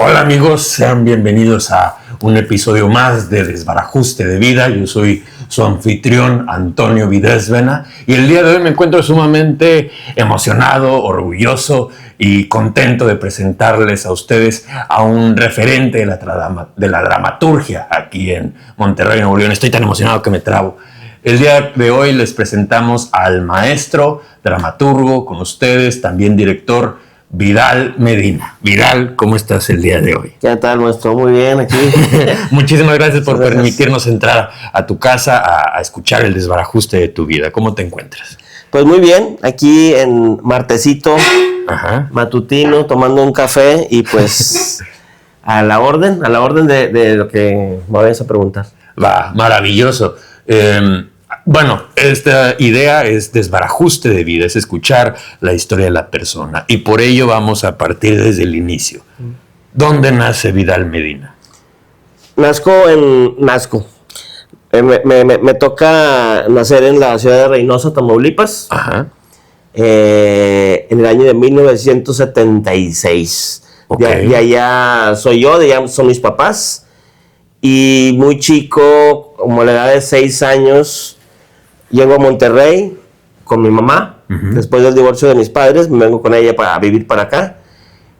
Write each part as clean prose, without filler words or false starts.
Hola amigos, sean bienvenidos a un episodio más de Desbarajuste de Vida. Yo soy su anfitrión Antonio Videsvena y el día de hoy me encuentro sumamente emocionado, orgulloso y contento de presentarles a ustedes a un referente de la dramaturgia aquí en Monterrey, Nuevo León. Estoy tan emocionado que me trabo. El día de hoy les presentamos al maestro, dramaturgo, con ustedes, también director, Vidal Medina. Vidal, ¿cómo estás el día de hoy? ¿Qué tal, maestro? Muy bien, aquí. Muchísimas gracias por permitirnos entrar a tu casa a escuchar el desbarajuste de tu vida. ¿Cómo te encuentras? Pues muy bien, aquí en martesito, matutino, tomando un café y pues a la orden de lo que me vayas a preguntar. Va, maravilloso. Bueno, esta idea es desbarajuste de vida, es escuchar la historia de la persona y por ello vamos a partir desde el inicio. ¿Dónde nace Vidal Medina? Nazco en Nazco. Me toca nacer en la ciudad de Reynosa, Tamaulipas, en el año de 1976. Okay. De allá soy yo, de allá son mis papás. Y muy chico, como a la edad de 6 años, llego a Monterrey con mi mamá. Después del divorcio de mis padres, me vengo con ella para vivir para acá.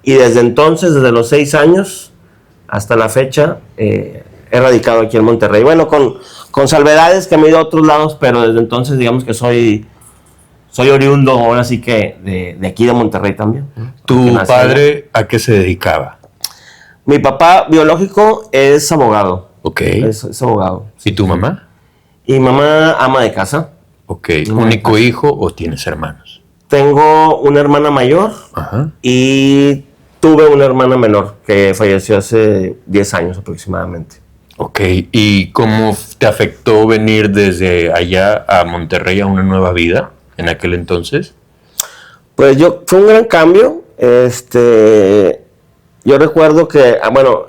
Y desde entonces, desde los 6 años hasta la fecha, he radicado aquí en Monterrey. Bueno, con salvedades que me he ido a otros lados, pero desde entonces digamos que soy oriundo, ahora sí que de aquí de Monterrey también. ¿Tu padre a qué se dedicaba? Mi papá biológico es abogado. Ok. Es abogado. ¿Y tu mamá? Y mamá ama de casa. Ok. ¿Único hijo o tienes hermanos? Tengo una hermana mayor y tuve una hermana menor que falleció hace 10 años aproximadamente. Ok. ¿Y cómo te afectó venir desde allá a Monterrey a una nueva vida en aquel entonces? Pues fue un gran cambio. Yo recuerdo que, bueno,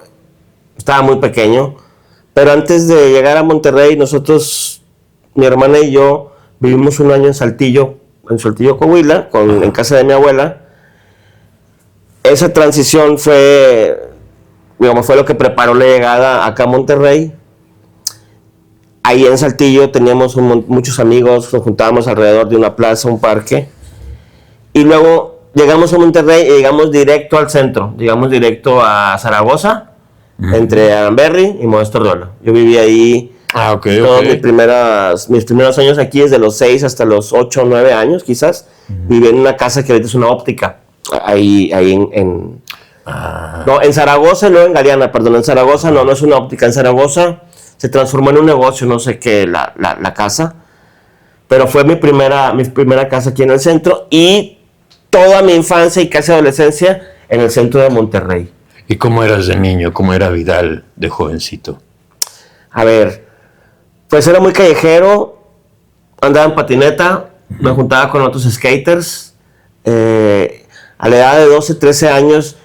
estaba muy pequeño, pero antes de llegar a Monterrey, nosotros, mi hermana y yo, vivimos un año en Saltillo, Coahuila, en casa de mi abuela. Esa transición fue lo que preparó la llegada acá a Monterrey. Ahí en Saltillo teníamos muchos amigos, nos juntábamos alrededor de una plaza, un parque, y luego llegamos a Monterrey y llegamos directo al centro, llegamos directo a Zaragoza, entre Aramberri y Modesto Ordola. Yo viví ahí todos mis primeros años aquí, desde los 6 hasta los 8 o 9 años quizás. Viví en una casa que ahorita es una óptica, ahí en Zaragoza, no en Galeana, perdón, en Zaragoza no es una óptica, en Zaragoza se transformó en un negocio, no sé qué, la casa, pero fue mi primera casa aquí en el centro y toda mi infancia y casi adolescencia en el centro de Monterrey. ¿Y cómo eras de niño? ¿Cómo era Vidal de jovencito? A ver, pues era muy callejero, andaba en patineta, me juntaba con otros skaters. A la edad de 12, 13 años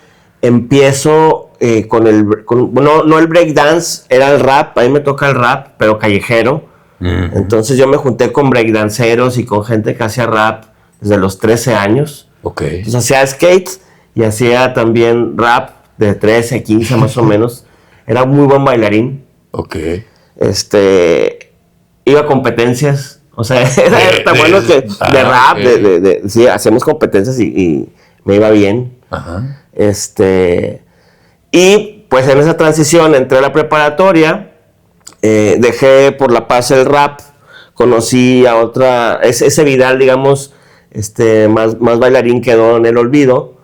empiezo no el breakdance, era el rap, a mí me toca el rap, pero callejero. Entonces yo me junté con breakdanceros y con gente que hacía rap desde los 13 años. Okay. Entonces hacía skate y hacía también rap de 13, 15 más o menos. Era muy buen bailarín. Okay. Iba a competencias. O sea, era tan bueno que de rap, sí, hacíamos competencias y me iba bien. Y pues en esa transición entré a la preparatoria, dejé por la paz el rap, conocí a otra, ese Vidal, digamos, más bailarín quedó en el olvido.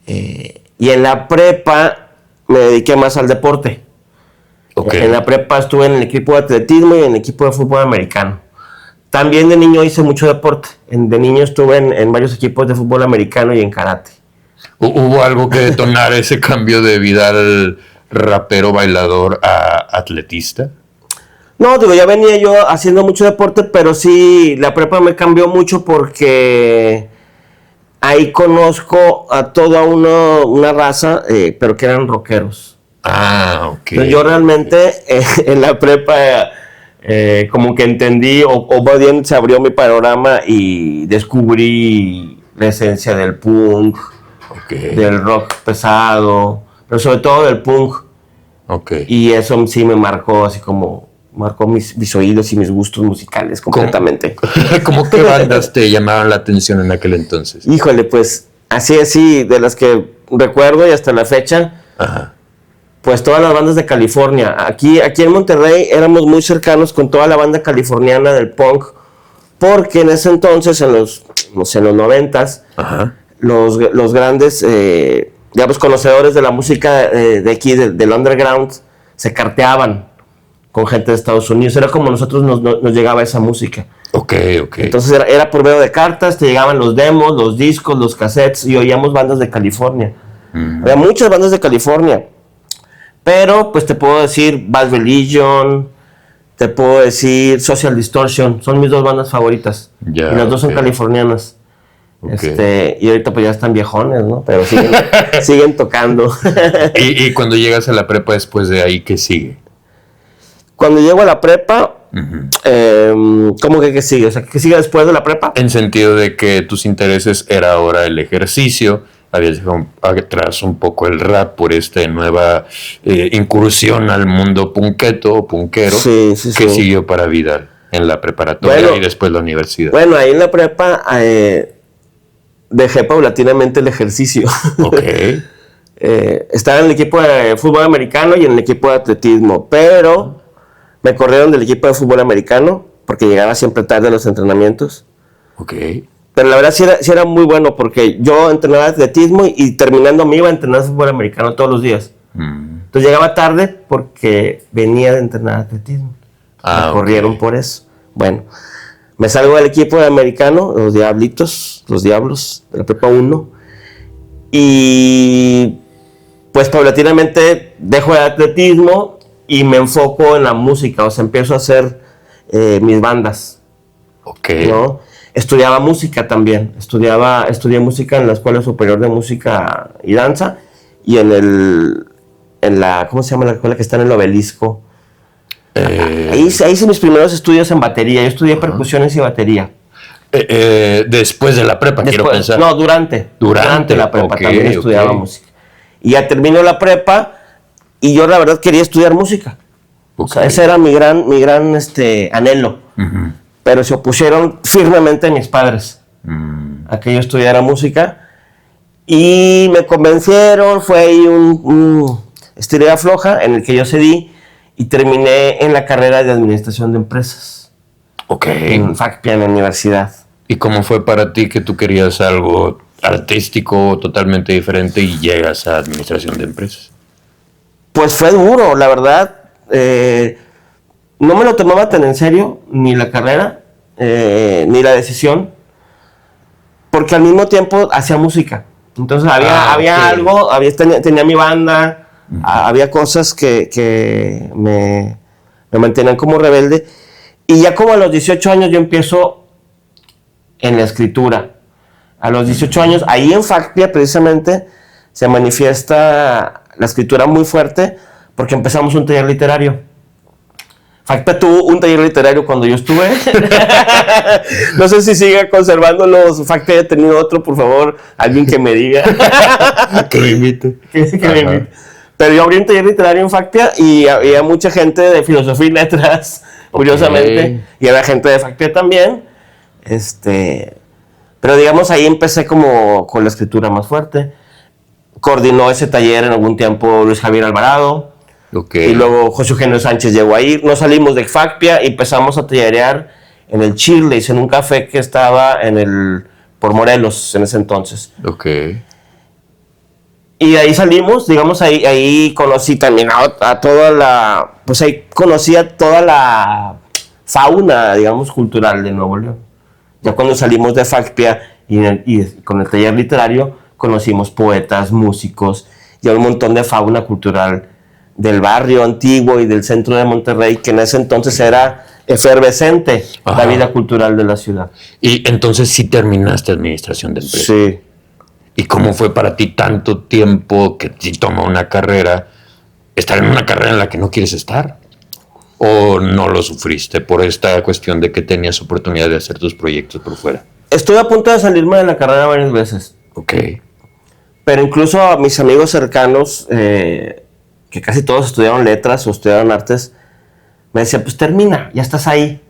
Y en la prepa me dediqué más al deporte. En la prepa estuve en el equipo de atletismo y en el equipo de fútbol americano. También de niño hice mucho deporte. De niño estuve en varios equipos de fútbol americano y en karate. ¿Hubo algo que detonara ese cambio de Vidal rapero, bailador a atletista? No, ya venía yo haciendo mucho deporte, pero sí, la prepa me cambió mucho porque ahí conozco a toda una raza, pero que eran rockeros. Ok. Entonces, yo realmente en la prepa como que entendí, o más bien se abrió mi panorama y descubrí la esencia del punk, del rock pesado, pero sobre todo del punk. Ok. Y eso sí me marcó, así como marcó mis oídos y mis gustos musicales completamente. ¿Cómo qué bandas te llamaban la atención en aquel entonces? Híjole, pues así, de las que recuerdo y hasta la fecha, Ajá. pues todas las bandas de California. Aquí en Monterrey éramos muy cercanos con toda la banda californiana del punk, porque en ese entonces, en los 90s, Ajá. los grandes, digamos, conocedores de la música de aquí, del underground, se carteaban con gente de Estados Unidos. Era como nosotros nos llegaba esa música. Ok. Entonces era por medio de cartas, te llegaban los demos, los discos, los cassettes, y oíamos bandas de California. Había muchas bandas de California. Pero, pues te puedo decir Bad Religion, te puedo decir Social Distortion, son mis dos bandas favoritas. Ya, y las dos son ok. californianas. Ok. Y ahorita pues ya están viejones, ¿no? Pero siguen tocando. ¿Y cuando llegas a la prepa después de ahí, qué sigue? Cuando llego a la prepa, ¿cómo que qué sigue? O sea, ¿qué sigue después de la prepa? En sentido de que tus intereses era ahora el ejercicio, habías dejado atrás un poco el rap por esta nueva incursión al mundo punqueto o punquero. Sí. ¿Qué siguió para Vidal en la preparatoria y después la universidad? Bueno, ahí en la prepa dejé paulatinamente el ejercicio. Ok. Estaba en el equipo de fútbol americano y en el equipo de atletismo, pero me corrieron del equipo de fútbol americano porque llegaba siempre tarde a los entrenamientos. Ok. Pero la verdad sí era muy bueno porque yo entrenaba atletismo y terminando me iba a entrenar fútbol americano todos los días. Entonces llegaba tarde porque venía de entrenar atletismo. Me corrieron por eso. Bueno, me salgo del equipo de americano, los Diablos de la prepa 1. Y pues paulatinamente dejo el atletismo y me enfoco en la música. O sea, empiezo a hacer mis bandas. Ok. ¿No? Estudiaba música también. Estudié música en la Escuela Superior de Música y Danza y en la, ¿cómo se llama la escuela que está en el Obelisco? Ahí hice mis primeros estudios en batería. Yo estudié percusiones y batería. Después de la prepa, quiero pensar. No, durante la prepa también estudiaba música. Y ya terminó la prepa y yo la verdad quería estudiar música. O sea, ese era mi gran anhelo. Pero se opusieron firmemente mis padres a que yo estudiara música. Y me convencieron, fue ahí un estirada floja en el que yo cedí y terminé en la carrera de Administración de Empresas. Ok. En FACPIA, en la universidad. ¿Y cómo fue para ti que tú querías algo artístico totalmente diferente y llegas a Administración de Empresas? Pues fue duro, la verdad. No me lo tomaba tan en serio, ni la carrera, ni la decisión, porque al mismo tiempo hacía música. Entonces había algo, tenía mi banda, había cosas que me mantenían como rebelde. Y ya como a los 18 años yo empiezo en la escritura. A los 18 años, ahí en FACPIA precisamente, se manifiesta la escritura muy fuerte porque empezamos un taller literario. FACPIA tuvo un taller literario cuando yo estuve. No sé si sigue conservándolo. FACPIA haya tenido otro, por favor, alguien que me diga. Que me invite. Pero yo abrí un taller literario en FACPIA y había mucha gente de filosofía y letras, curiosamente, y había gente de FACPIA también. Pero digamos, ahí empecé como con la escritura más fuerte. Coordinó ese taller en algún tiempo Luis Javier Alvarado. Okay. Y luego José Eugenio Sánchez llegó a ir. Nos salimos de FACPIA y empezamos a tallerear en el Chirleys, en un café que estaba por Morelos en ese entonces. Ok. Y de ahí salimos, digamos, ahí conocí también a toda la... Pues ahí conocí a toda la fauna, digamos, cultural de Nuevo León. Ya cuando salimos de FACPIA y con el taller literario, conocimos poetas, músicos y un montón de fauna cultural del barrio antiguo y del centro de Monterrey, que en ese entonces era efervescente. Ajá. La vida cultural de la ciudad. Y entonces sí terminaste Administración de Empresas. Sí. ¿Y cómo fue para ti tanto tiempo que te toma una carrera, estar en una carrera en la que no quieres estar? ¿O no lo sufriste por esta cuestión de que tenías oportunidad de hacer tus proyectos por fuera? Estoy a punto de salirme de la carrera varias veces. Ok. Pero incluso a mis amigos cercanos, que casi todos estudiaron letras o estudiaron artes, me decían, pues termina, ya estás ahí,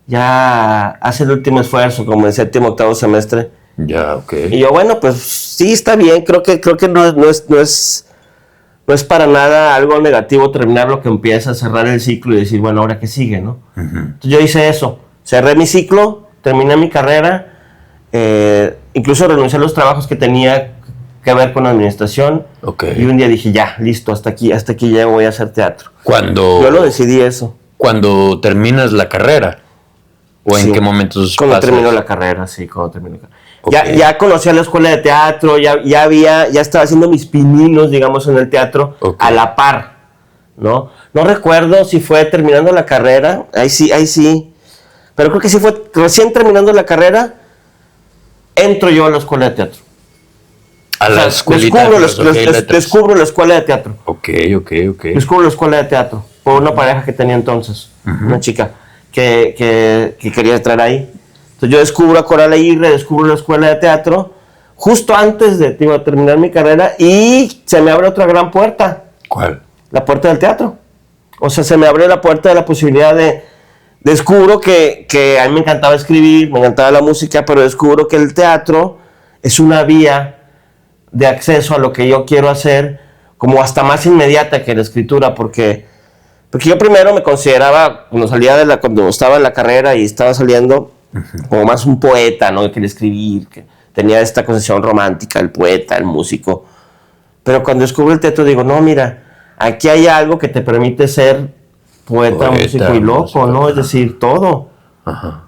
ya haz el último esfuerzo, como en séptimo, octavo semestre. Ya, ok. Y yo, bueno, pues sí, está bien, creo que no es para nada algo negativo terminar lo que empieza, cerrar el ciclo y decir, bueno, ¿ahora qué sigue, no? Entonces yo hice eso, cerré mi ciclo, terminé mi carrera, incluso renuncié a los trabajos que tenía que ver con administración. Okay. Y un día dije, ya, listo, hasta aquí llego, voy a hacer teatro. Yo lo decidí eso. ¿Cuando terminas la carrera? ¿O en qué momentos Cuando termino la carrera, sí, cuando termino la carrera. Okay. Ya conocía la escuela de teatro, ya estaba haciendo mis pininos, digamos, en el teatro, a la par, ¿no? No recuerdo si fue terminando la carrera, ahí sí, pero creo que sí fue recién terminando la carrera, entro yo a la escuela de teatro. A la escuelita descubro la escuela de teatro. Ok. Descubro la escuela de teatro por una pareja que tenía entonces, una chica que quería entrar ahí. Entonces yo descubro a Coral Aguirre, descubro la escuela de teatro, justo antes de terminar mi carrera, y se me abre otra gran puerta. ¿Cuál? La puerta del teatro. O sea, se me abre la puerta de la posibilidad de... Descubro que a mí me encantaba escribir, me encantaba la música, pero descubro que el teatro es una vía de acceso a lo que yo quiero hacer, como hasta más inmediata que la escritura, porque yo primero me consideraba, cuando estaba en la carrera y estaba saliendo, como más un poeta, ¿no? Que quería escribir, que tenía esta concepción romántica, el poeta, el músico. Pero cuando descubro el teatro digo, no, mira, aquí hay algo que te permite ser poeta músico y loco, ¿no? Es decir, todo.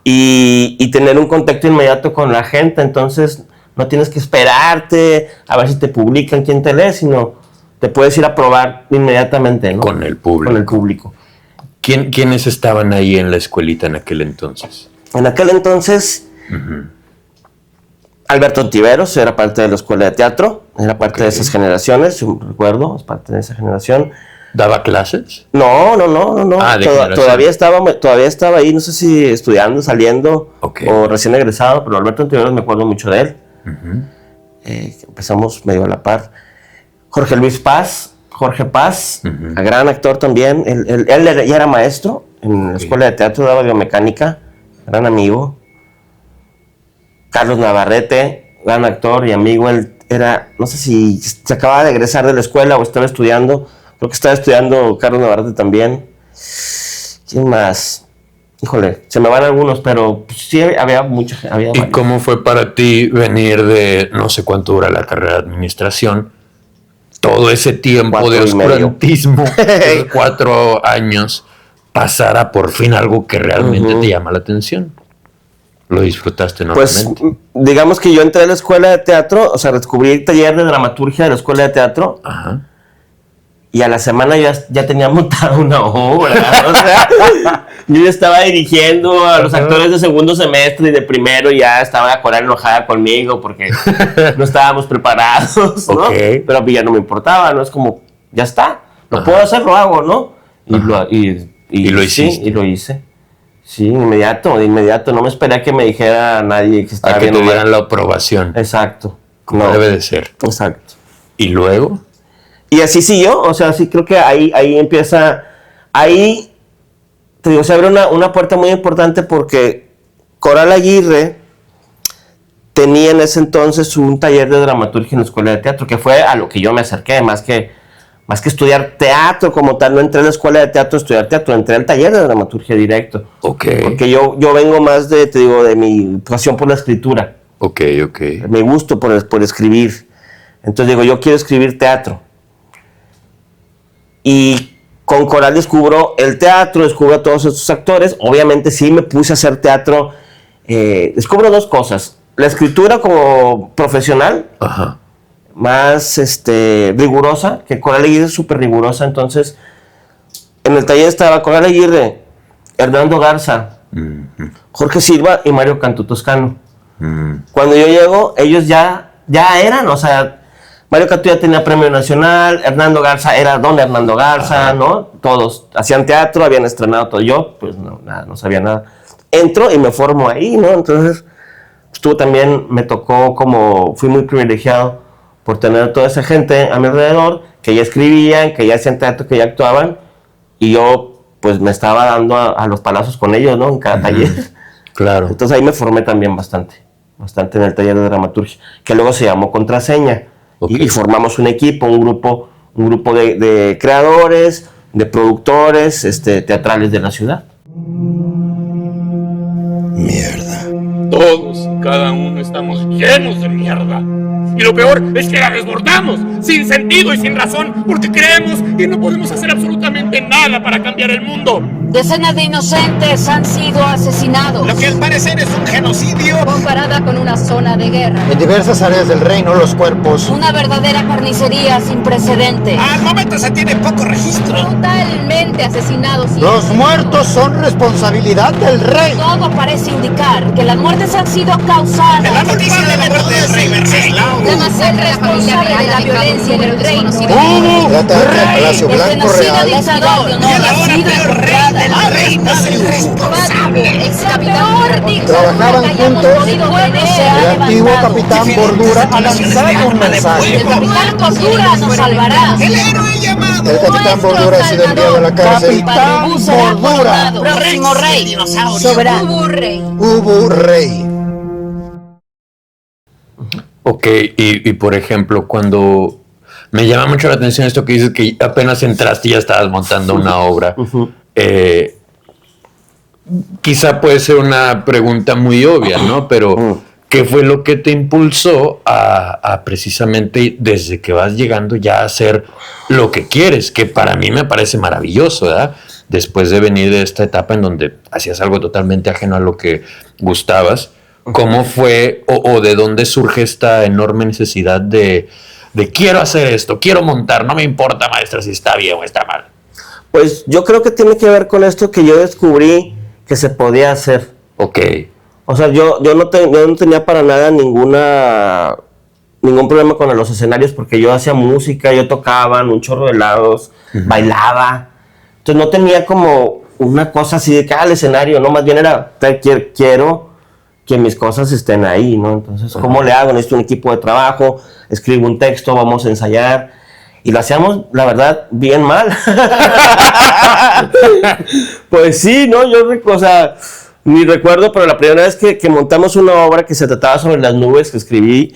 Y tener un contacto inmediato con la gente, entonces no tienes que esperarte a ver si te publican, quién te lee, sino te puedes ir a probar inmediatamente, ¿no? Con el público. ¿Quiénes estaban ahí en la escuelita en aquel entonces? En aquel entonces, Alberto Ontiveros era parte de la escuela de teatro, era parte de esas generaciones, yo recuerdo, es parte de esa generación. ¿Daba clases? No. Todavía estaba ahí, no sé si estudiando, saliendo o recién egresado, pero Alberto Ontiveros me acuerdo mucho de él. Empezamos medio a la par. Jorge Paz, gran actor también. Él ya era maestro en la escuela de teatro, daba biomecánica, gran amigo. Carlos Navarrete, gran actor y amigo. Él era, no sé si se acababa de egresar de la escuela o estaba estudiando. Creo que estaba estudiando Carlos Navarrete también. ¿Quién más? Híjole, se me van algunos, pero sí había mucha gente. ¿Y varios? ¿Cómo fue para ti venir de, no sé cuánto dura la carrera de administración, todo ese tiempo de oscurantismo, 4 años, pasar a por fin algo que realmente te llama la atención? ¿Lo disfrutaste enormemente? Pues, digamos que yo entré a la escuela de teatro, o sea, descubrí el taller de dramaturgia de la escuela de teatro. Y a la semana ya tenía montada una obra. O sea, yo ya estaba dirigiendo a los actores de segundo semestre y de primero, y ya estaba Coral enojada conmigo porque no estábamos preparados, ¿no? Pero ya no me importaba, ¿no? Es como, ya está, lo puedo hacer, lo hago, ¿no? Y lo hiciste. Sí, y lo hice. Sí, de inmediato. No me esperé a que me dijera nadie que estaba bien. A que te dieran la aprobación. Exacto. Como debe de ser. Exacto. ¿Y luego? Y así siguió, o sea, sí creo que ahí empieza, ahí, te digo, se abre una puerta muy importante porque Coral Aguirre tenía en ese entonces un taller de dramaturgia en la escuela de teatro, que fue a lo que yo me acerqué, más que estudiar teatro como tal. No entré a la escuela de teatro a estudiar teatro, entré al taller de dramaturgia directo. Porque yo vengo más de mi pasión por la escritura. Mi gusto por escribir. Entonces digo, yo quiero escribir teatro. Y con Coral descubro el teatro, descubro a todos estos actores. Obviamente sí me puse a hacer teatro. Descubro 2 cosas. La escritura como profesional, más rigurosa, que Coral Aguirre es súper rigurosa. Entonces, en el taller estaba Coral Aguirre, Hernando Garza, Jorge Silva y Mario Cantu Toscano. Cuando yo llego, ellos ya eran, o sea, Mario Cantu ya tenía premio nacional, Hernando Garza era don Hernando Garza, ¿no? Todos hacían teatro, habían estrenado todo. Yo, pues no sabía nada. Entro y me formo ahí, ¿no? Entonces, me tocó fui muy privilegiado por tener toda esa gente a mi alrededor, que ya escribían, que ya hacían teatro, que ya actuaban, y yo pues me estaba dando a los palazos con ellos, ¿no? En cada taller. Claro. Entonces ahí me formé también bastante en el taller de dramaturgia, que luego se llamó Contraseña. Okay. Y formamos un equipo, un grupo de creadores, de productores teatrales de la ciudad. Mierda. Todos y cada uno estamos llenos de mierda. Y lo peor es que la desbordamos, sin sentido y sin razón, porque creemos que no podemos hacer absolutamente nada para cambiar el mundo. Decenas de inocentes han sido asesinados. Lo que al parecer es un genocidio. Comparada con una zona de guerra. En diversas áreas del reino, los cuerpos. Una verdadera carnicería sin precedentes. Al momento se tiene poco registro. Brutalmente asesinados. Los muertos son responsabilidad del rey. Todo parece indicar que las muertes han sido causadas. La noticia de la muerte del rey Wenceslao. La masacre responsable de la violencia en el reino. Trata al Palacio Blanco Real. Y el ahora peor rey del reino es el responsable. Trabajaban juntos. El antiguo capitán Bordura ha lanzado un mensaje. El capitán Bordura nos salvará. El héroe llamado. El capitán Bordura ha sido enviado a la cárcel. Capitán Bordura. Próximo rey. Soberano. Hubo rey. Ok, y por ejemplo, cuando me llama mucho la atención esto que dices que apenas entraste y ya estabas montando una obra, quizá puede ser una pregunta muy obvia, ¿no? Pero ¿qué fue lo que te impulsó a precisamente desde que vas llegando ya a hacer lo que quieres? Que para mí me parece maravilloso, ¿verdad? Después de venir de esta etapa en donde hacías algo totalmente ajeno a lo que gustabas, ¿cómo fue o de dónde surge esta enorme necesidad de quiero hacer esto, quiero montar, no me importa, maestra, si está bien o está mal? Pues yo creo que tiene que ver con esto que yo descubrí que se podía hacer. Ok. O sea, yo no tenía para nada ningún problema con los escenarios porque yo hacía música, yo tocaba en un chorro de lados, bailaba. Entonces no tenía como una cosa así de que el escenario, no, más bien era quiero que mis cosas estén ahí, ¿no? Entonces, ¿cómo le hago? Necesito un equipo de trabajo, escribo un texto, vamos a ensayar. Y lo hacíamos, la verdad, bien mal. Pues sí, ¿no? Ni recuerdo, pero la primera vez que montamos una obra que se trataba sobre las nubes que escribí,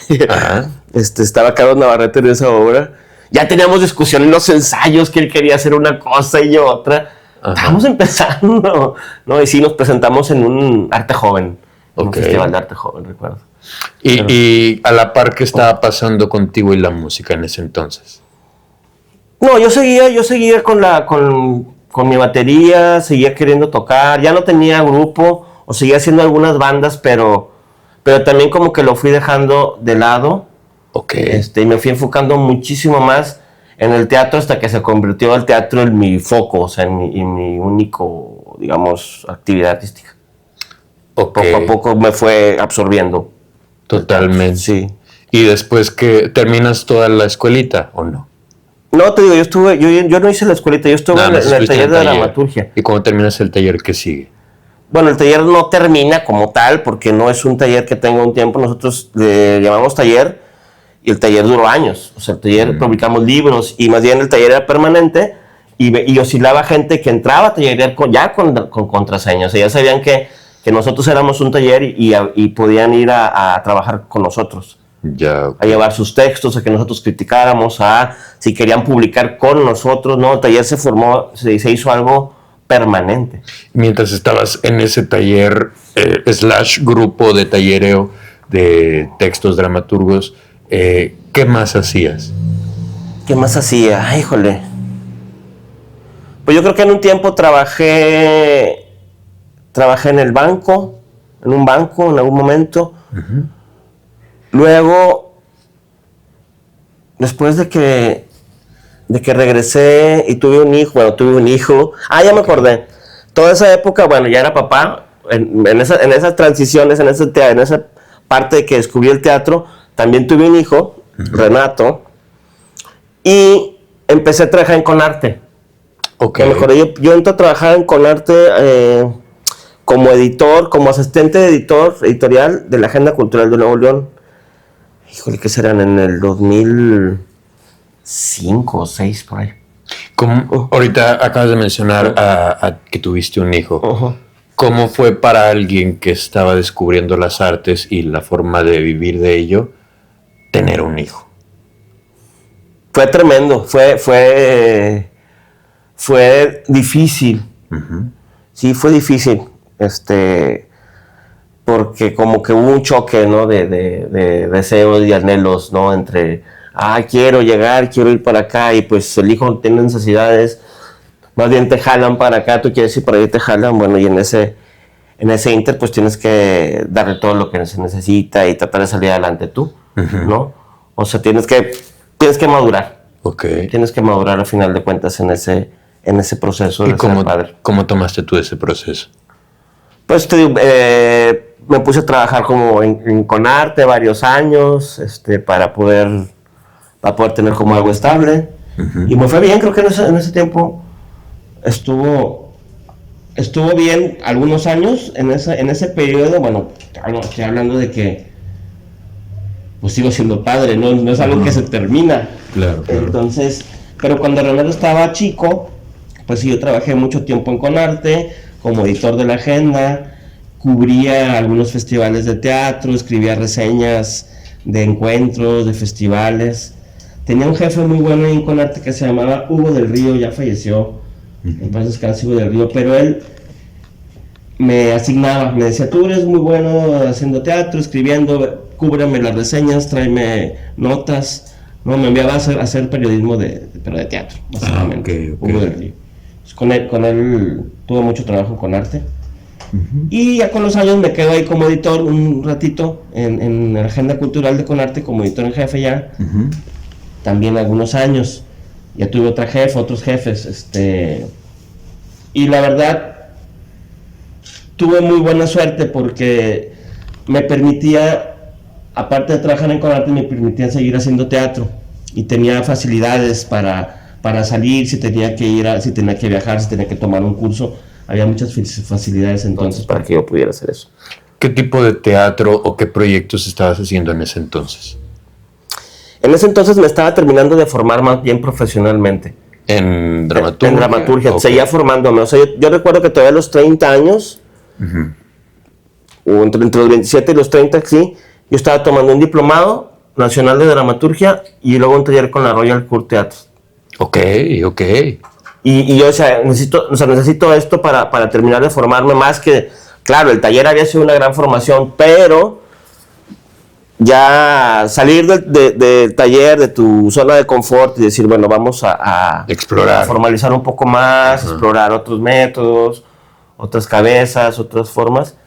estaba Carlos Navarrete en esa obra. Ya teníamos discusión en los ensayos, que él quería hacer una cosa y yo otra. Estábamos empezando, ¿no? Y sí, nos presentamos en un arte joven. Un festival de arte joven, recuerdo. Y a la par, ¿qué estaba pasando contigo y la música en ese entonces? No, yo seguía con mi batería, seguía queriendo tocar, ya no tenía grupo, o seguía haciendo algunas bandas, pero también como que lo fui dejando de lado. Ok. Y me fui enfocando muchísimo más en el teatro hasta que se convirtió el teatro en mi foco, o sea, en mi único, digamos, actividad artística. Okay. Poco a poco me fue absorbiendo. Totalmente. Sí. ¿Y después que terminas toda la escuelita o no? No, te digo, yo no hice la escuelita, yo estuve en el taller de dramaturgia. ¿Y cuando terminas el taller, qué sigue? Bueno, el taller no termina como tal, porque no es un taller que tenga un tiempo, nosotros le llamamos taller, y el taller duró años. O sea, el taller publicamos libros, y más bien el taller era permanente, y oscilaba gente que entraba a taller con contraseñas. O sea, ya sabían que nosotros éramos un taller y podían ir a trabajar con nosotros. Ya. A llevar sus textos, a que nosotros criticáramos, si querían publicar con nosotros, ¿no? El taller se formó, se hizo algo permanente. Mientras estabas en ese taller, / grupo de tallereo de textos dramaturgos, ¿qué más hacías? ¿Qué más hacía? Ay, híjole. Pues yo creo que en un tiempo trabajé en el banco, en un banco en algún momento. Luego, después de que regresé y tuve un hijo. Ya me acordé. Toda esa época, ya era papá. En esas transiciones, en esa parte de que descubrí el teatro, también tuve un hijo, Renato, y empecé a trabajar en Conarte. Okay. Yo entré a trabajar en Conarte como editor, como asistente de editorial de la Agenda Cultural de Nuevo León. híjole, ¿qué serán? En el 2005 o 2006, por ahí. Ahorita acabas de mencionar a que tuviste un hijo. ¿Cómo fue para alguien que estaba descubriendo las artes y la forma de vivir de ello tener un hijo? Fue tremendo, fue difícil. Sí, fue difícil. Porque como que hubo un choque, ¿no? de deseos y anhelos, ¿no? Entre, quiero llegar, quiero ir para acá, y pues el hijo tiene necesidades, más bien te jalan para acá, tú quieres ir para allá y te jalan, bueno, y en ese inter pues tienes que darle todo lo que se necesita y tratar de salir adelante tú, ¿no? O sea, tienes que madurar. Okay. Tienes que madurar al final de cuentas en ese proceso de ser padre. ¿Cómo tomaste tú ese proceso? Pues te digo, me puse a trabajar como en Conarte varios años, para poder tener como algo estable. Y me fue bien, creo que en ese tiempo estuvo bien algunos años en ese periodo. Bueno, estoy hablando de que pues sigo siendo padre, no es algo que se termina. Claro. Entonces, pero cuando Renato estaba chico, pues sí, yo trabajé mucho tiempo en Conarte como editor de la agenda, cubría algunos festivales de teatro, escribía reseñas de encuentros, de festivales. Tenía un jefe muy bueno en Conarte que se llamaba Hugo del Río, ya falleció, en paz descanse Hugo del Río, pero él me asignaba, me decía, tú eres muy bueno haciendo teatro, escribiendo, cúbreme las reseñas, tráeme notas, no, me enviaba a hacer periodismo pero de teatro, básicamente. Okay. Hugo del Río. Pues con él tuve mucho trabajo con arte. Y ya con los años me quedo ahí como editor un ratito en la agenda cultural de Conarte, como editor en jefe ya. También algunos años. Ya tuve otros jefes. Y la verdad, tuve muy buena suerte porque me permitía, aparte de trabajar en Conarte, me permitía seguir haciendo teatro. Y tenía facilidades para salir, si tenía que viajar, si tenía que tomar un curso. Había muchas facilidades entonces para que yo pudiera hacer eso. ¿Qué tipo de teatro o qué proyectos estabas haciendo en ese entonces? En ese entonces me estaba terminando de formar más bien profesionalmente. ¿En dramaturgia? En dramaturgia, Okay. Seguía formándome. O sea, yo recuerdo que todavía a los 30 años, o entre los 27 y los 30, sí, yo estaba tomando un diplomado nacional de dramaturgia y luego un taller con la Royal Court Theatre. Ok. Y yo, necesito esto para terminar de formarme, más que, claro, el taller había sido una gran formación, pero ya salir del taller, de tu zona de confort y decir, bueno, vamos a explorar, a formalizar un poco más, explorar otros métodos, otras cabezas, otras formas,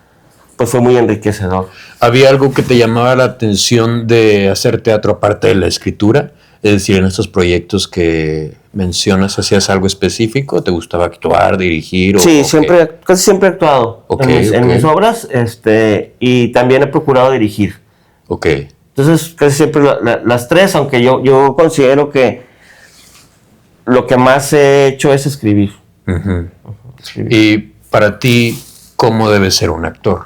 pues fue muy enriquecedor. ¿Había algo que te llamaba la atención de hacer teatro aparte de la escritura? Es decir, en estos proyectos que mencionas, ¿hacías algo específico? ¿Te gustaba actuar, dirigir? Sí, casi siempre he actuado en mis obras, y también he procurado dirigir. Ok. Entonces, casi siempre las tres, aunque yo considero que lo que más he hecho es escribir. Escribir. Y para ti, ¿cómo debe ser un actor?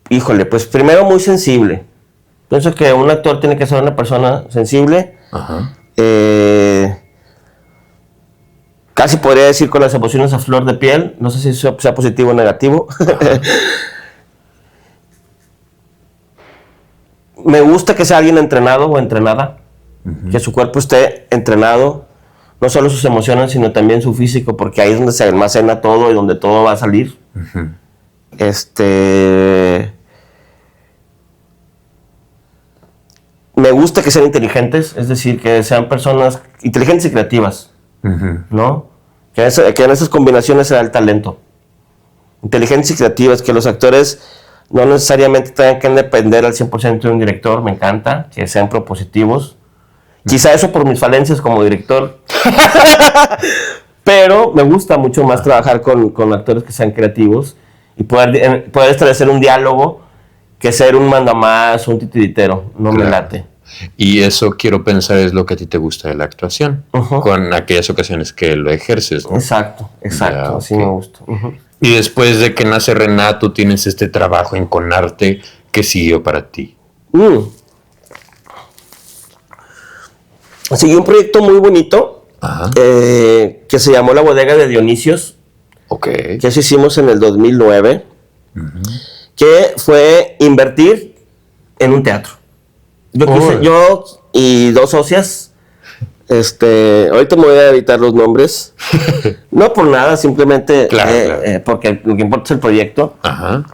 Híjole, pues primero muy sensible. Pienso que un actor tiene que ser una persona sensible. Casi podría decir con las emociones a flor de piel. No sé si eso sea positivo o negativo. Me gusta que sea alguien entrenado o entrenada. Que su cuerpo esté entrenado. No solo sus emociones, sino también su físico, porque ahí es donde se almacena todo y donde todo va a salir. Me gusta que sean inteligentes, es decir, que sean personas inteligentes y creativas, ¿no? Que en esas combinaciones se da el talento. Inteligentes y creativas, que los actores no necesariamente tengan que depender al 100% de un director, me encanta, que sean propositivos. Quizá eso por mis falencias como director, pero me gusta mucho más trabajar con actores que sean creativos y poder establecer un diálogo que ser un mandamás, un titiritero, no me late. Y eso quiero pensar es lo que a ti te gusta de la actuación, con aquellas ocasiones que lo ejerces, ¿no? Exacto, así me gusta. Y después de que nace Renato, tienes este trabajo en Conarte ¿Qué siguió para ti? Siguió un proyecto muy bonito Ajá. que se llamó La Bodega de Dionisios, Ok. que eso hicimos en el 2009, que fue invertir en un teatro. Yo y dos socias, ahorita me voy a evitar los nombres, no por nada, simplemente Claro, claro. porque lo que importa es el proyecto. Ajá.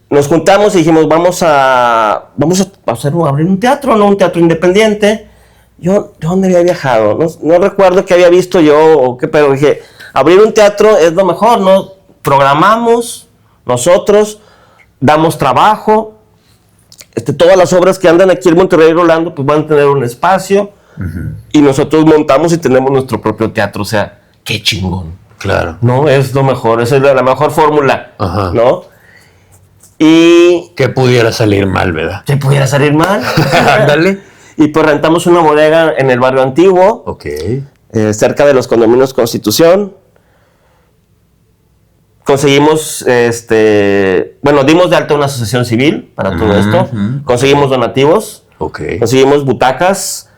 Nos juntamos y dijimos, vamos a abrir un teatro, ¿no? Un teatro independiente. Yo, ¿de dónde había viajado? No recuerdo qué había visto yo o qué, pero dije, abrir un teatro es lo mejor, ¿no? Programamos nosotros, damos trabajo. Todas las obras que andan aquí en Monterrey rolando, pues van a tener un espacio. Y nosotros montamos y tenemos nuestro propio teatro. O sea, qué chingón. Claro. No, es lo mejor, esa es la mejor fórmula, Ajá. ¿no? Y Que pudiera salir mal, ¿verdad? ¿qué pudiera salir mal? Ándale. Y pues rentamos una bodega en el barrio antiguo, Ok. cerca de los condominios Constitución. Conseguimos, dimos de alta una asociación civil para todo esto. Conseguimos donativos, Ok. conseguimos butacas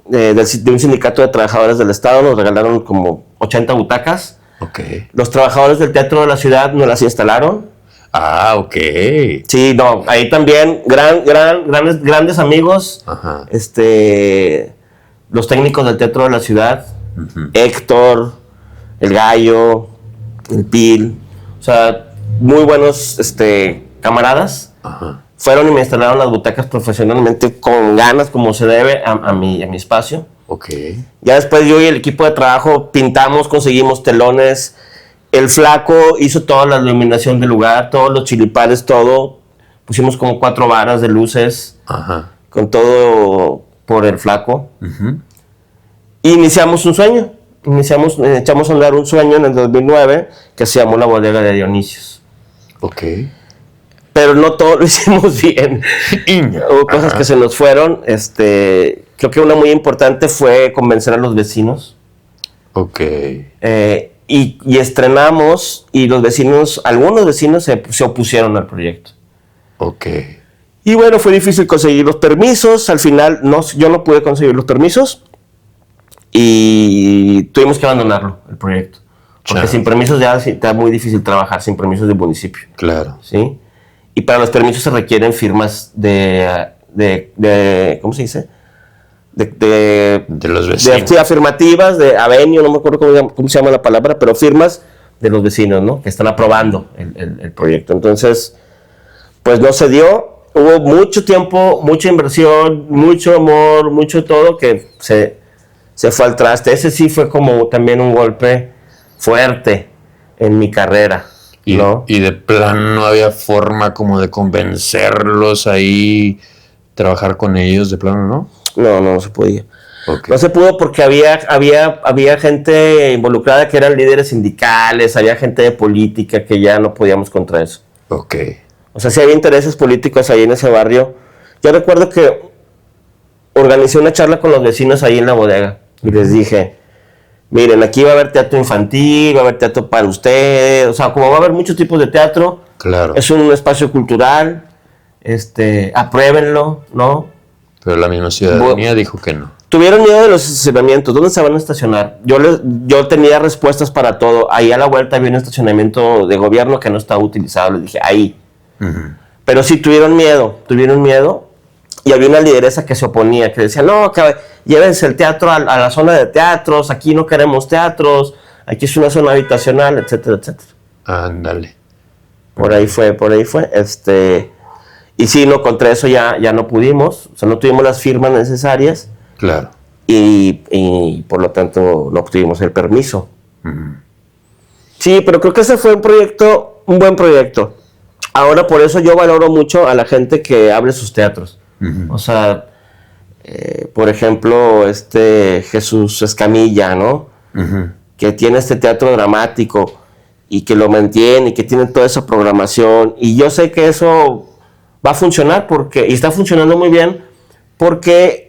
de un sindicato de trabajadores del estado. Nos regalaron como 80 butacas. Ok. Los trabajadores del teatro de la ciudad nos las instalaron. Ah, ok. Sí, no, ahí también grandes amigos. Ajá. Los técnicos del teatro de la ciudad, Héctor, el Gallo, el Pil, o sea, muy buenos camaradas. Ajá. Fueron y me instalaron las butacas profesionalmente con ganas, como se debe, a mi espacio. Ok. Ya después yo y el equipo de trabajo pintamos, conseguimos telones. El Flaco hizo toda la iluminación del lugar, todos los chilipares, todo. Pusimos como 4 varas de luces, Ajá. con todo por el Flaco. Y iniciamos un sueño. Echamos a andar un sueño en el 2009 que se llamó La Bodega de Dionisios. Ok. Pero no todo lo hicimos bien. Hubo cosas que se nos fueron. Creo que una muy importante fue convencer a los vecinos. Ok. Y estrenamos y algunos vecinos se opusieron al proyecto. Ok. Y bueno, fue difícil conseguir los permisos. Al final yo no pude conseguir los permisos y tuvimos que abandonarlo, el proyecto. Porque Claro. sin permisos ya está muy difícil trabajar, sin permisos del municipio. Claro. ¿Sí? Y para los permisos se requieren firmas de ¿cómo se dice? De los vecinos. Sí, afirmativas, de avenio, no me acuerdo cómo se llama la palabra, pero firmas de los vecinos, ¿no? Que están aprobando el proyecto. Entonces, pues no se dio. Hubo mucho tiempo, mucha inversión, mucho amor, mucho todo que se fue al traste. Ese sí fue como también un golpe fuerte en mi carrera, ¿no? Y de plano no había forma como de convencerlos ahí, trabajar con ellos, de plano, ¿no? No se podía. Okay. No se pudo porque había gente involucrada que eran líderes sindicales, había gente de política que ya no podíamos contra eso. Ok. O sea, sí había intereses políticos ahí en ese barrio. Yo recuerdo que organicé una charla con los vecinos ahí en la bodega y les dije, miren, aquí va a haber teatro infantil, va a haber teatro para ustedes, o sea, como va a haber muchos tipos de teatro, Claro. es un espacio cultural, apruébenlo, ¿no? Pero la misma ciudadanía dijo que no. Tuvieron miedo de los estacionamientos. ¿Dónde se van a estacionar? Yo tenía respuestas para todo. Ahí a la vuelta había un estacionamiento de gobierno que no estaba utilizado. Les dije, ahí. Pero sí tuvieron miedo. Y había una lideresa que se oponía, que decía, no, que llévense el teatro a la zona de teatros. Aquí no queremos teatros. Aquí es una zona habitacional, etcétera, etcétera. Ándale. Por ahí fue. Y sí, no, contra eso ya no pudimos. O sea, no tuvimos las firmas necesarias. Claro. Y por lo tanto no obtuvimos el permiso. Sí, pero creo que ese fue un buen proyecto. Ahora por eso yo valoro mucho a la gente que abre sus teatros. O sea, por ejemplo, Jesús Escamilla, ¿no? Que tiene este teatro dramático y que lo mantiene y que tiene toda esa programación. Y yo sé que eso va a funcionar y está funcionando muy bien porque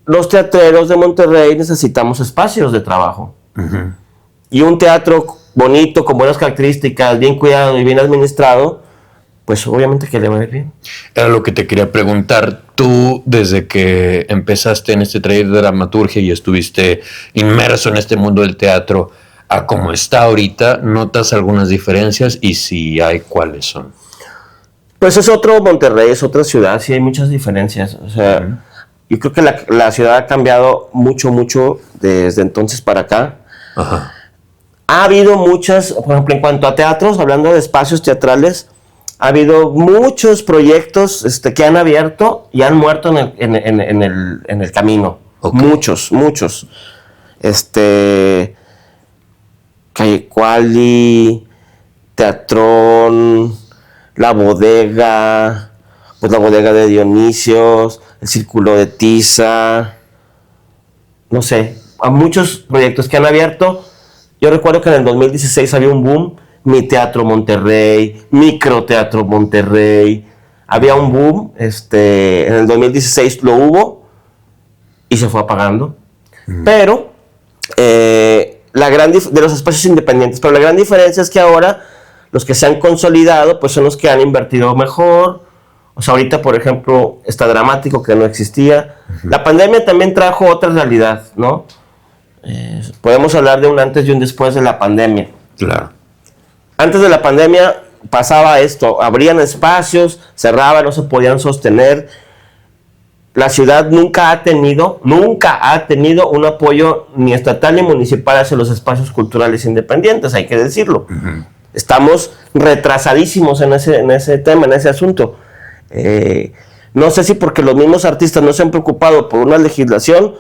los teatreros de Monterrey necesitamos espacios de trabajo. Y un teatro bonito, con buenas características, bien cuidado y bien administrado, pues obviamente que le va a ir bien. Era lo que te quería preguntar. Tú, desde que empezaste en este taller de dramaturgia y estuviste inmerso en este mundo del teatro, a cómo está ahorita, ¿notas algunas diferencias? Y si hay, ¿cuáles son? Pues es otro Monterrey, es otra ciudad, sí hay muchas diferencias. O sea, yo creo que la ciudad ha cambiado mucho desde entonces para acá. Ajá. Ha habido muchas, por ejemplo, en cuanto a teatros, hablando de espacios teatrales, ha habido muchos proyectos que han abierto y han muerto en el camino. Okay. Muchos. Calle Cuali, Teatrón, La Bodega, pues la Bodega de Dionisios, el Círculo de Tiza, no sé, a muchos proyectos que han abierto. Yo recuerdo que en el 2016 había un boom, Mi Teatro Monterrey, Microteatro Monterrey, había un boom, en el 2016 lo hubo y se fue apagando, pero de los espacios independientes, pero la gran diferencia es que ahora los que se han consolidado pues son los que han invertido mejor. O sea, ahorita, por ejemplo, está Dramático, que no existía. La pandemia también trajo otra realidad, ¿no? Podemos hablar de un antes y un después de la pandemia. Claro. Antes de la pandemia pasaba esto, abrían espacios, cerraban, no se podían sostener. La ciudad nunca ha tenido un apoyo ni estatal ni municipal hacia los espacios culturales independientes, hay que decirlo. Estamos retrasadísimos en ese tema, en ese asunto. No sé si porque los mismos artistas no se han preocupado por una legislación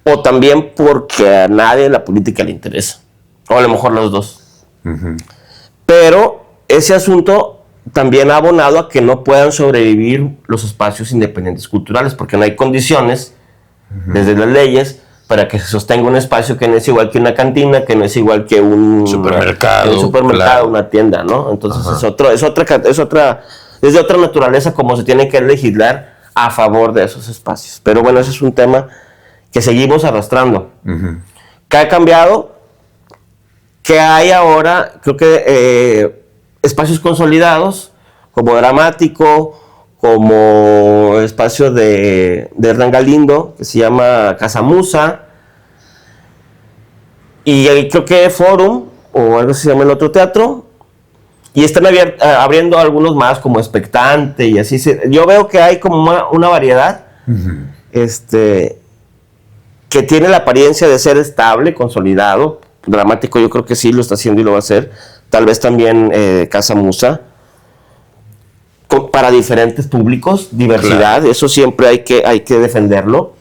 o también porque a nadie la política le interesa, o a lo mejor los dos. Pero ese asunto también ha abonado a que no puedan sobrevivir los espacios independientes culturales, porque no hay condiciones desde las leyes para que se sostenga un espacio que no es igual que una cantina, que no es igual que un supermercado, claro. Una tienda, ¿no? Entonces es de otra naturaleza como se tiene que legislar a favor de esos espacios. Pero bueno, ese es un tema que seguimos arrastrando. ¿Qué ha cambiado? Que hay ahora, creo que espacios consolidados, como Dramático, como espacio de Hernán Galindo, que se llama Casa Musa, y creo que Forum, o algo se llama el otro teatro, y están abriendo algunos más, como Expectante, y así. Yo veo que hay como una variedad, que tiene la apariencia de ser estable, consolidado. Dramático yo creo que sí lo está haciendo y lo va a hacer. Tal vez también Casa Musa. Para diferentes públicos, diversidad, claro. Eso siempre hay que defenderlo.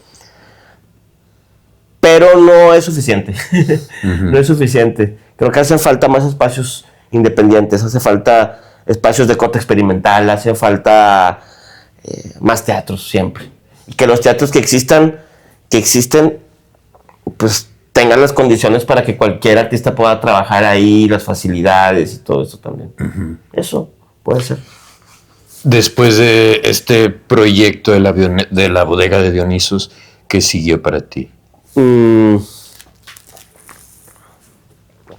Pero no es suficiente. No es suficiente. Creo que hacen falta más espacios independientes, hace falta espacios de corte experimental, hace falta más teatros siempre. Y que los teatros que existen, pues tengan las condiciones para que cualquier artista pueda trabajar ahí, las facilidades y todo eso también. Eso puede ser. Después de este proyecto de la Bodega de Dionisios, ¿qué siguió para ti?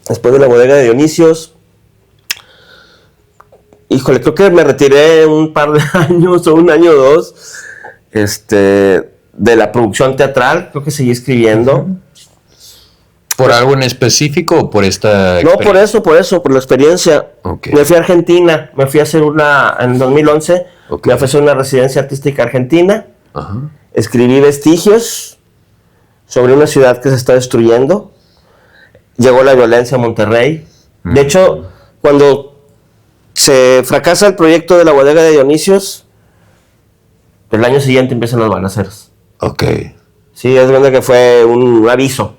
Después de la Bodega de Dionisios, híjole, creo que me retiré un par de años, o un año o dos, de la producción teatral. Creo que seguí escribiendo. ¿Por algo en específico o por esta experiencia? No, por eso, por la experiencia. Okay. Me fui a Argentina, en el 2011, okay. Me fui a hacer una residencia artística argentina. Ajá. Escribí Vestigios sobre una ciudad que se está destruyendo. Llegó la violencia a Monterrey. De hecho, cuando se fracasa el proyecto de la Bodega de Dionisios, el año siguiente empiezan las balaceras. Ok. Sí, es verdad que fue un aviso.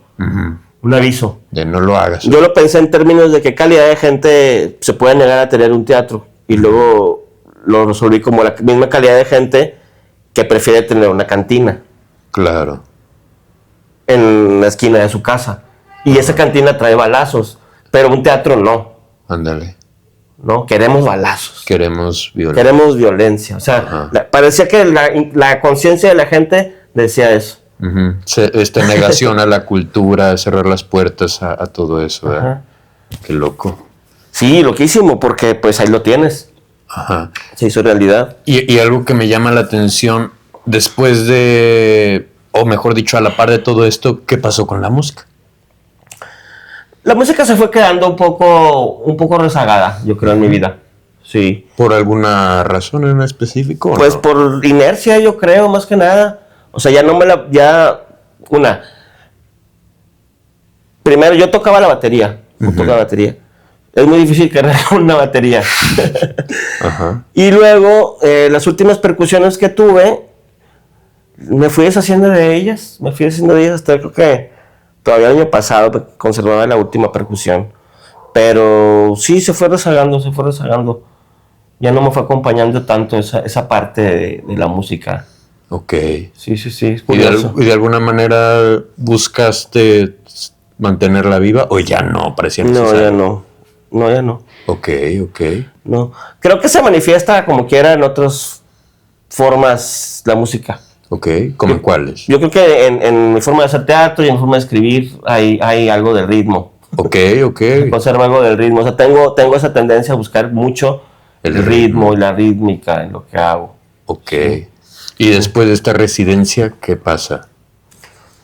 Un aviso. De no lo hagas. Yo lo pensé en términos de qué calidad de gente se puede negar a tener un teatro. Y luego lo resolví como la misma calidad de gente que prefiere tener una cantina. Claro. En la esquina de su casa. Y esa cantina trae balazos. Pero un teatro no. Ándale. No, queremos balazos. Queremos violencia. Queremos violencia. O sea, parecía que la conciencia de la gente decía eso. Esta negación a la cultura, cerrar las puertas a todo eso, ¿verdad? Qué loco. Sí, loquísimo, porque pues ahí lo tienes. Ajá. se hizo realidad. Y algo que me llama la atención, después de, o mejor dicho, a la par de todo esto, ¿qué pasó con la música? La música se fue quedando un poco rezagada, yo creo, en mi vida. Sí. ¿Por alguna razón en específico? Pues no? por inercia, yo creo, más que nada. O sea, primero, yo tocaba la batería. Es muy difícil cargar una batería. Ajá. Y luego, las últimas percusiones que tuve, me fui deshaciendo de ellas. Hasta creo que todavía el año pasado conservaba la última percusión. Pero sí, se fue rezagando. Ya no me fue acompañando tanto esa parte de la música. Ok. Sí, es ¿Y curioso. de alguna manera buscaste mantenerla viva o ya no parecía necesario? No, ya no. Ok. No. Creo que se manifiesta como quiera en otras formas la música. Ok, ¿cómo en cuáles? Yo creo que en mi forma de hacer teatro y en mi forma de escribir hay algo de ritmo. Ok. Conservo algo del ritmo. O sea, tengo esa tendencia a buscar mucho el ritmo y la rítmica en lo que hago. Ok. ¿Y después de esta residencia, qué pasa?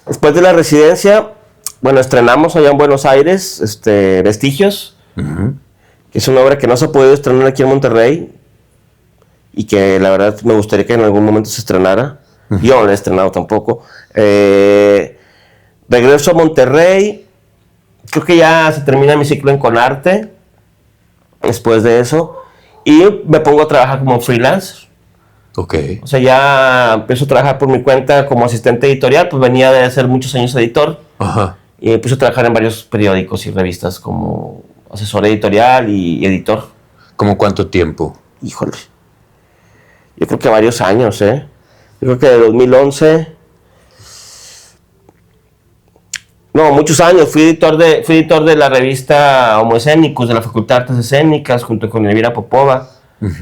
Después de la residencia, bueno, estrenamos allá en Buenos Aires Vestigios, que es una obra que no se ha podido estrenar aquí en Monterrey y que la verdad me gustaría que en algún momento se estrenara. Yo no la he estrenado tampoco. Regreso a Monterrey, creo que ya se termina mi ciclo en Conarte, después de eso, y me pongo a trabajar como freelance. Ok. O sea, ya empiezo a trabajar por mi cuenta como asistente editorial, pues venía de hacer muchos años editor. Ajá. Y empiezo a trabajar en varios periódicos y revistas como asesor editorial y editor. ¿Cómo cuánto tiempo? Híjole. Yo creo que varios años, ¿eh? Yo creo que de 2011... No, muchos años. Fui editor de la revista Homo Escénicos de la Facultad de Artes Escénicas junto con Elvira Popova.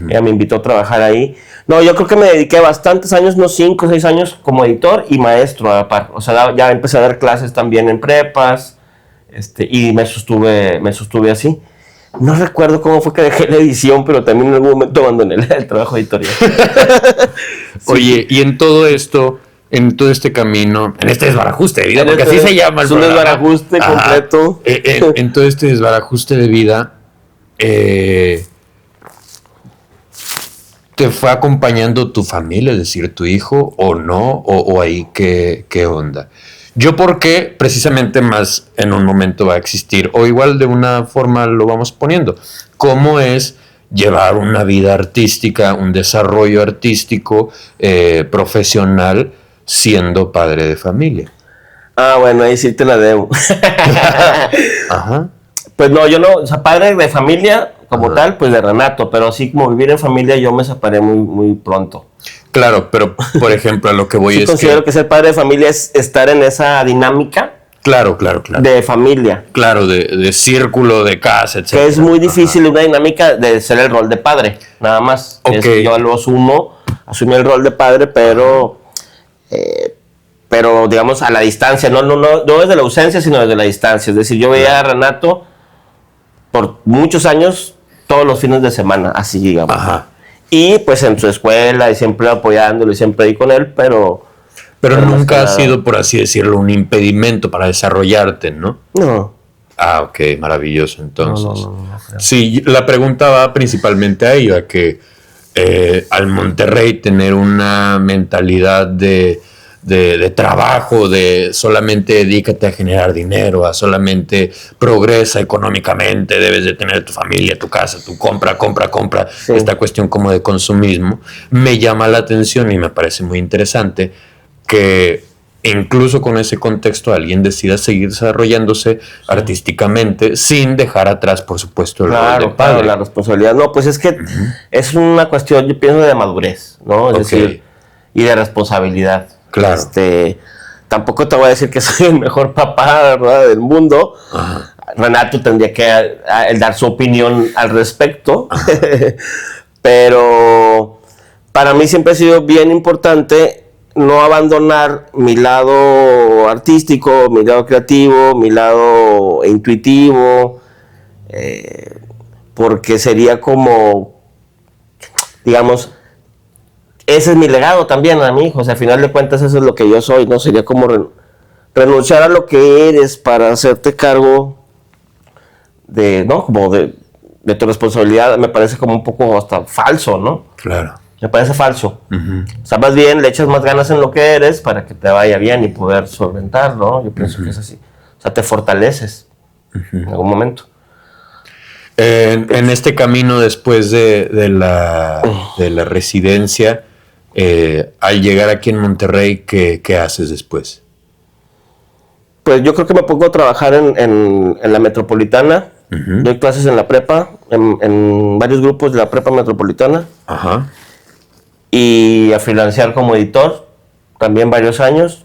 Ella me invitó a trabajar ahí. No, yo creo que me dediqué bastantes años, unos 5 o 6 años como editor y maestro a la par. O sea, ya empecé a dar clases también en prepas y me sostuve así. No recuerdo cómo fue que dejé la edición, pero también en algún momento abandoné el trabajo editorial. Sí. Oye, y en todo esto, en todo este camino, en este desbarajuste de vida, porque así se llama el es un programa. desbarajuste completo. En todo este desbarajuste de vida, ¿te fue acompañando tu familia, es decir, tu hijo, o no? ¿O ahí qué onda? Yo porque precisamente más en un momento va a existir, o igual de una forma lo vamos poniendo, cómo es llevar una vida artística, un desarrollo artístico, profesional, siendo padre de familia. Ah, bueno, ahí sí te la debo. Ajá. Pues no, yo no, o sea, padre de familia como tal, pues de Renato, pero así como vivir en familia yo me separé muy, muy pronto. Claro, pero por ejemplo a lo que voy Sí, es considero que ser padre de familia es estar en esa dinámica Claro. de familia. Claro, de círculo, de casa, etc. Que es muy difícil una dinámica de ser el rol de padre, nada más. Ok. Yo lo asumí el rol de padre, pero digamos a la distancia, no desde la ausencia, sino desde la distancia. Es decir, yo veía a Renato por muchos años, todos los fines de semana, así digamos. Ajá. Y pues en su escuela, y siempre apoyándolo, y siempre ahí con él, pero nunca ha más que sido, por así decirlo, un impedimento para desarrollarte, ¿no? no. Ah, ok, maravilloso, entonces. No, creo. Sí, la pregunta va principalmente a ello, a que al Monterrey tener una mentalidad de trabajo, de solamente dedícate a generar dinero, a solamente progresa económicamente, debes de tener tu familia, tu casa, tu compra, Sí. esta cuestión como de consumismo, me llama la atención y me parece muy interesante que incluso con ese contexto alguien decida seguir desarrollándose artísticamente sin dejar atrás, por supuesto, el rol de padre. Claro, la responsabilidad. No, pues es que es una cuestión, yo pienso, de madurez, ¿no? Es decir, y de responsabilidad. Claro. Tampoco te voy a decir que soy el mejor papá, ¿verdad?, del mundo. Ajá. Renato tendría que dar su opinión al respecto. Pero para mí siempre ha sido bien importante no abandonar mi lado artístico, mi lado creativo, mi lado intuitivo, porque sería como digamos, ese es mi legado también a mi hijo. O sea, al final de cuentas eso es lo que yo soy, ¿no? Sería como renunciar a lo que eres para hacerte cargo de, ¿no? Como de tu responsabilidad, me parece como un poco hasta falso, ¿no? Claro. Me parece falso. O sea, más bien le echas más ganas en lo que eres para que te vaya bien y poder solventar, ¿no? Yo pienso que es así. O sea, te fortaleces en algún momento. En este camino después de la residencia, al llegar aquí en Monterrey, ¿qué haces después? Pues yo creo que me pongo a trabajar en la Metropolitana. Doy clases en la prepa, en varios grupos de la prepa metropolitana. Ajá. Y a freelancear como editor, también varios años.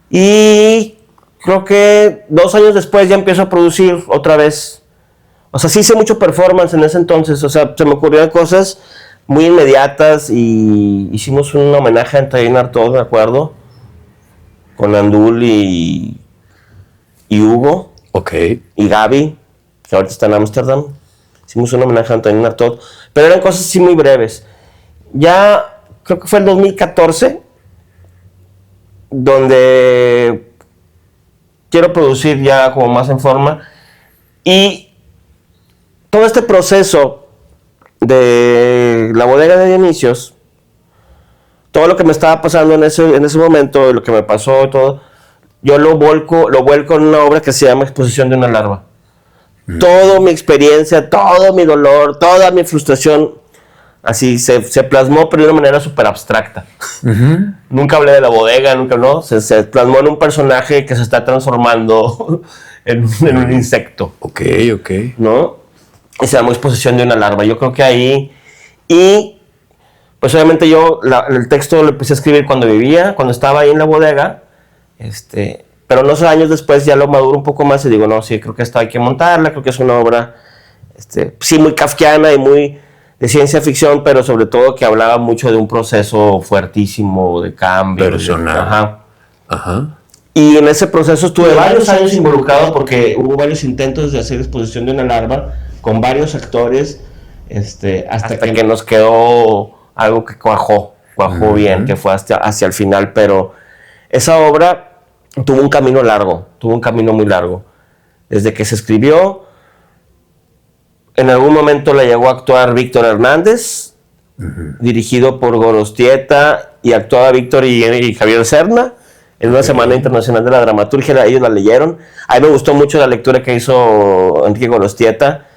Y creo que 2 años después ya empiezo a producir otra vez. O sea, sí hice mucho performance en ese entonces. O sea, se me ocurrieron cosas muy inmediatas y hicimos un homenaje a Antoine Artaud, me acuerdo, con Andul y Hugo. Ok. Y Gaby, que ahorita está en Ámsterdam. Hicimos un homenaje a Antoine Artaud, pero eran cosas así muy breves. Ya creo que fue el 2014 donde quiero producir ya como más en forma, y todo este proceso de la bodega de Dionisios, todo lo que me estaba pasando en ese momento, lo que me pasó y todo, yo lo vuelco en una obra que se llama Exposición de una larva. Toda mi experiencia, todo mi dolor, toda mi frustración, así se plasmó, pero de una manera súper abstracta. Nunca hablé de la bodega, nunca, ¿no? Se plasmó en un personaje que se está transformando en un insecto. Ok. ¿No? Y se llamó Exposición de una larva. Yo creo que ahí... Y, pues obviamente yo el texto lo empecé a escribir cuando estaba ahí en la bodega, pero unos años después ya lo maduro un poco más y digo, no, sí, creo que esta hay que montarla, creo que es una obra, sí, muy kafkiana y muy de ciencia ficción, pero sobre todo que hablaba mucho de un proceso fuertísimo de cambio. Personal. Ajá. Y en ese proceso estuve varios años involucrado porque hubo varios intentos de hacer Exposición de una larva con varios actores, hasta que nos quedó algo que cuajó bien, que fue hacia el final, pero esa obra tuvo un camino muy largo. Desde que se escribió, en algún momento la llegó a actuar Víctor Hernández, dirigido por Gorostieta, y actuaba Víctor y Javier Serna en una Semana Internacional de la Dramaturgia. Ellos la leyeron. A mí me gustó mucho la lectura que hizo Enrique Gorostieta,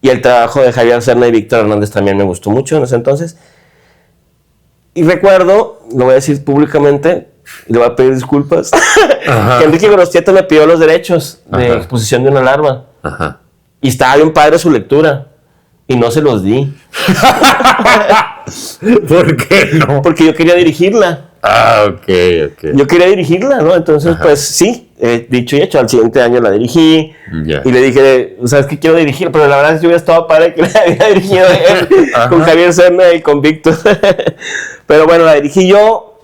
y el trabajo de Javier Serna y Víctor Hernández también me gustó mucho en ese entonces. Y recuerdo, lo voy a decir públicamente, y le voy a pedir disculpas, que Enrique Gorostieta me pidió los derechos de Exposición de una larva. Y estaba bien padre su lectura, y no se los di. ¿Por qué no? Porque yo quería dirigirla. Ok. Yo quería dirigirla, ¿no? Entonces, pues sí, dicho y hecho, al siguiente año la dirigí. Y le dije, ¿sabes qué quiero dirigir? Pero la verdad es que yo hubiera estado padre que la había dirigido él, con Javier Serna y con Víctor. Pero bueno, la dirigí yo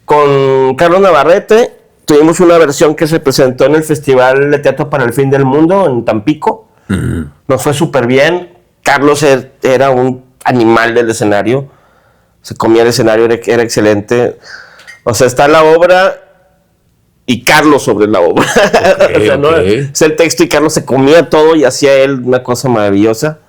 con Carlos Navarrete. Tuvimos una versión que se presentó en el Festival de Teatro para el Fin del Mundo en Tampico. Nos fue súper bien. Carlos era un animal del escenario. Se comía el escenario, era excelente. O sea, está la obra y Carlos sobre la obra. O sea, ¿no? Es el texto y Carlos se comía todo y hacía él una cosa maravillosa.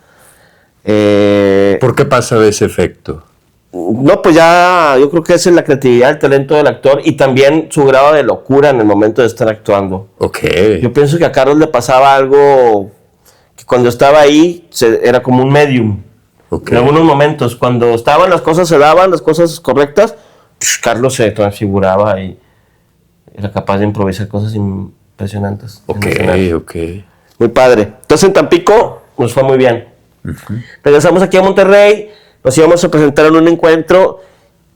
¿Por qué pasa ese efecto? No, pues ya yo creo que es la creatividad, el talento del actor y también su grado de locura en el momento de estar actuando. Yo pienso que a Carlos le pasaba algo que cuando estaba ahí era como un medium. En algunos momentos, cuando estaban las cosas, se daban las cosas correctas, Carlos se transfiguraba y era capaz de improvisar cosas impresionantes. Muy padre. Entonces en Tampico nos fue muy bien. Regresamos aquí a Monterrey, nos íbamos a presentar en un encuentro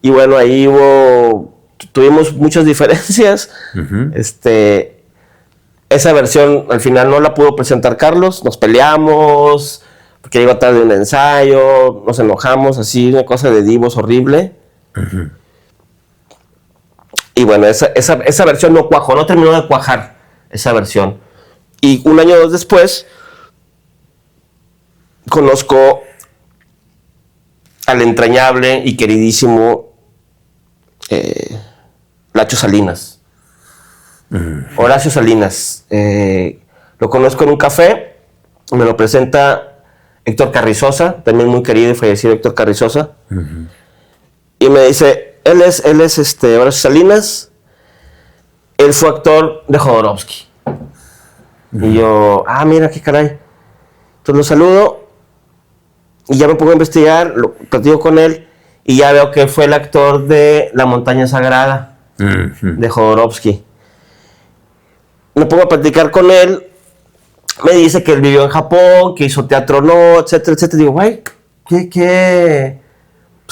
y bueno, ahí tuvimos muchas diferencias. Esa versión al final no la pudo presentar Carlos, nos peleamos porque llegó tarde un ensayo, nos enojamos, así, una cosa de divos horrible. Y bueno, esa versión no cuajó, no terminó de cuajar esa versión. Y un año o dos después, conozco al entrañable y queridísimo Lacho Salinas. Horacio Salinas. Lo conozco en un café, me lo presenta Héctor Carrizosa, también muy querido y fallecido Héctor Carrizosa. Y me dice, él es Horacio Salinas, él fue actor de Jodorowsky. Y yo, mira qué caray. Entonces lo saludo y ya me pongo a investigar, lo platico con él y ya veo que fue el actor de La Montaña Sagrada de Jodorowsky. Me pongo a platicar con él, me dice que él vivió en Japón, que hizo teatro no, etcétera, etcétera. Digo, güey, qué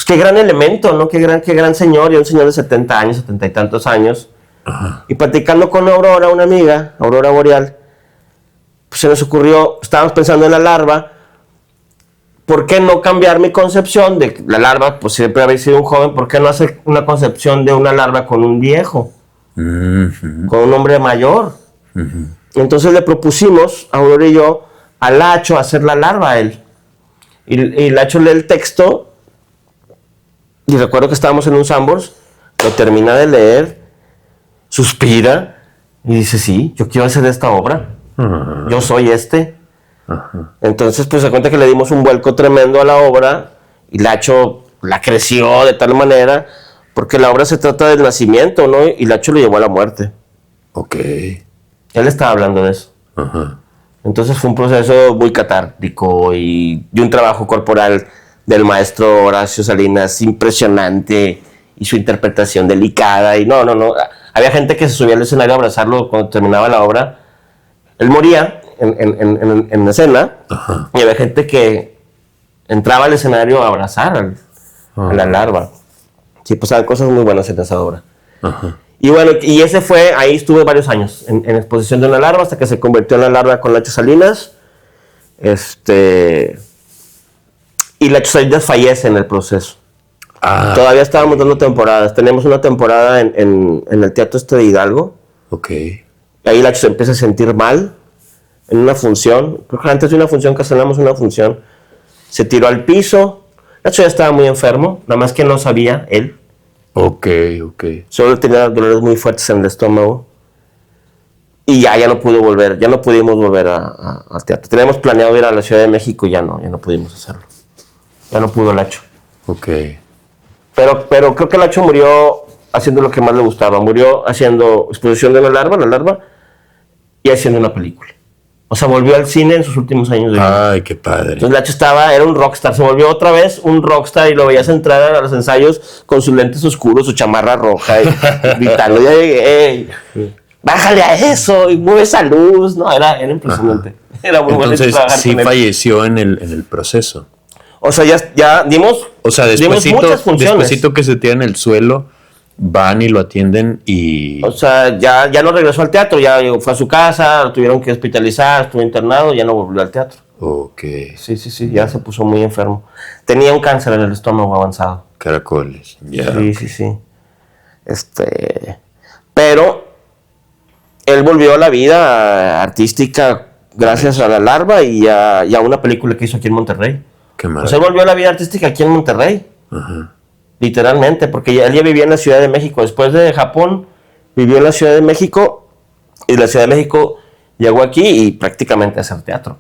gran elemento, ¿no? Qué gran señor, y un señor de 70 años, 70 y tantos años. Ajá. Y platicando con Aurora, una amiga, Aurora Boreal, pues se nos ocurrió, estábamos pensando en La Larva, ¿por qué no cambiar mi concepción de La Larva? Pues siempre habéis sido un joven, ¿por qué no hacer una concepción de una larva con un viejo? Con un hombre mayor. Entonces le propusimos, Aurora y yo, a Lacho hacer La Larva a él. Y Lacho lee el texto, y recuerdo que estábamos en un Sanborns, lo termina de leer, suspira, y dice, sí, yo quiero hacer esta obra. Yo soy este. Entonces, pues se cuenta que le dimos un vuelco tremendo a la obra, y Lacho la creció de tal manera, porque la obra se trata del nacimiento, ¿no? Y Lacho lo llevó a la muerte. Ok. Él estaba hablando de eso. Entonces fue un proceso muy catártico y un trabajo corporal del maestro Horacio Salinas impresionante, y su interpretación delicada. Y no. Había gente que se subía al escenario a abrazarlo cuando terminaba la obra. Él moría en la escena. Y había gente que entraba al escenario a abrazar a La Larva. Sí, pasaban cosas muy buenas en esa obra. Y bueno, y ese fue, ahí estuve varios años en exposición de La Larva, hasta que se convirtió en La Larva con Lacho Salinas. Y Lacho Salinas fallece en el proceso. Todavía estábamos dando temporadas. Tenemos una temporada en el Teatro de Hidalgo. Ok. Y ahí Lacho se empieza a sentir mal en una función. Creo que antes de una función, cancelamos una función. Se tiró al piso. Lacho ya estaba muy enfermo, nada más que no sabía él. Ok. Solo tenía dolores muy fuertes en el estómago. Y ya no pudo volver, ya no pudimos volver al teatro. Teníamos planeado ir a la Ciudad de México y ya no pudimos hacerlo. Ya no pudo Lacho. Ok. Pero creo que Lacho murió haciendo lo que más le gustaba. Murió haciendo exposición de La Larva, y haciendo una película. O sea, volvió al cine en sus últimos años de vida. Ay, qué padre. Entonces Lacho era un rockstar, se volvió otra vez un rockstar, y lo veías entrar a los ensayos con sus lentes oscuros, su chamarra roja, y gritando, bájale a eso, y mueve esa luz. No, era impresionante. Era muy bueno. Entonces, sí falleció en el proceso. O sea, ya dimos. O sea, despuésito que se tira en el suelo, van y lo atienden y... O sea, ya no regresó al teatro, ya fue a su casa, lo tuvieron que hospitalizar, estuvo internado, ya no volvió al teatro. Ok. Sí, ya se puso muy enfermo. Tenía un cáncer en el estómago avanzado. Caracoles, ya. Sí. Pero él volvió a la vida artística gracias a La Larva y a una película que hizo aquí en Monterrey. Qué maravilla. O sea, él volvió a la vida artística aquí en Monterrey. Literalmente, porque él ya vivía en la Ciudad de México. Después de Japón, vivió en la Ciudad de México, y de la Ciudad de México llegó aquí y prácticamente a hacer teatro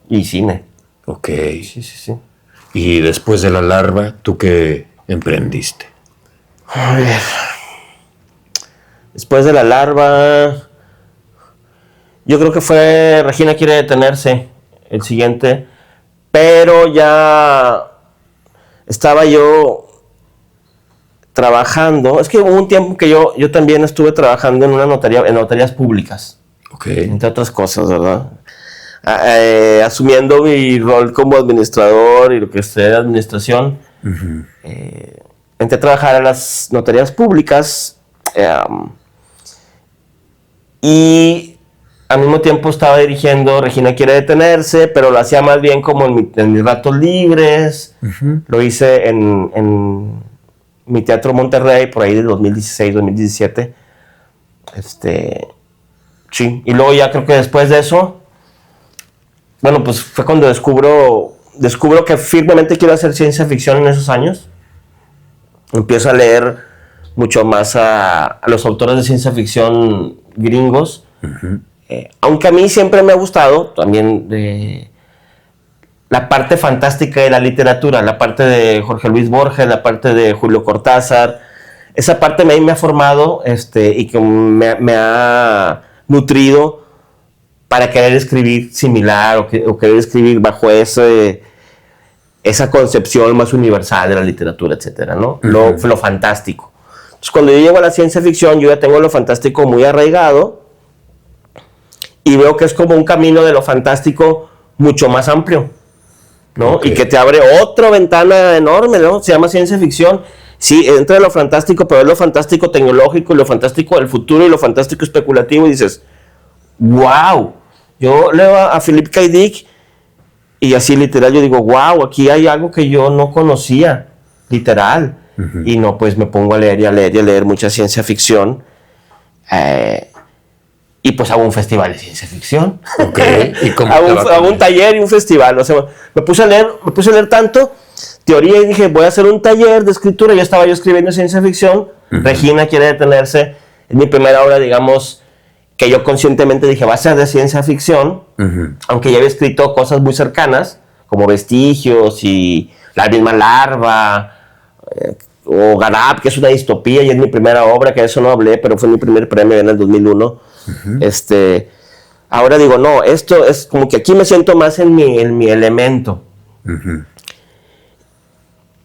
y cine. Ok. Sí. Y después de La Larva, ¿tú qué emprendiste? A ver. Después de La Larva, yo creo que fue Regina quiere detenerse, el siguiente. Pero ya estaba yo trabajando. Es que hubo un tiempo que yo también estuve trabajando en una notaría, en notarías públicas. Ok. Entre otras cosas, ¿verdad? Asumiendo mi rol como administrador y lo que sea de administración. Entré a trabajar en las notarías públicas. Y al mismo tiempo estaba dirigiendo Regina quiere detenerse, pero lo hacía más bien como en mis ratos libres. Lo hice en mi Teatro Monterrey, por ahí de 2016, 2017. Sí, y luego ya creo que después de eso, bueno, pues fue cuando descubro descubro que firmemente quiero hacer ciencia ficción en esos años. Empiezo a leer mucho más a los autores de ciencia ficción gringos. Aunque a mí siempre me ha gustado también la parte fantástica de la literatura, la parte de Jorge Luis Borges, la parte de Julio Cortázar. Esa parte a mí me ha formado y que me ha nutrido para querer escribir similar o querer escribir bajo esa concepción más universal de la literatura, etcétera, ¿no? Lo fantástico. Entonces, cuando yo llego a la ciencia ficción, yo ya tengo lo fantástico muy arraigado y veo que es como un camino de lo fantástico mucho más amplio, ¿no? Okay. Y que te abre otra ventana enorme, ¿no? Se llama ciencia ficción. Sí, entra lo fantástico, pero es lo fantástico tecnológico y lo fantástico del futuro y lo fantástico especulativo y dices, wow. Yo leo a Philip K. Dick y así literal yo digo, wow, aquí hay algo que yo no conocía, literal. Y no, pues me pongo a leer y a leer y a leer mucha ciencia ficción. Y pues hago un festival de ciencia ficción. Okay. ¿Y cómo hago un taller y un festival. O sea, me puse a leer tanto teoría y dije, voy a hacer un taller de escritura. Ya estaba yo escribiendo ciencia ficción. Regina quiere detenerse. Es mi primera obra, digamos, que yo conscientemente dije, va a ser de ciencia ficción. Aunque ya había escrito cosas muy cercanas, como Vestigios y La misma larva, o Garab, que es una distopía, y es mi primera obra, que de eso no hablé, pero fue mi primer premio en el 2001. Ahora digo, no, esto es como que aquí me siento más en mi elemento.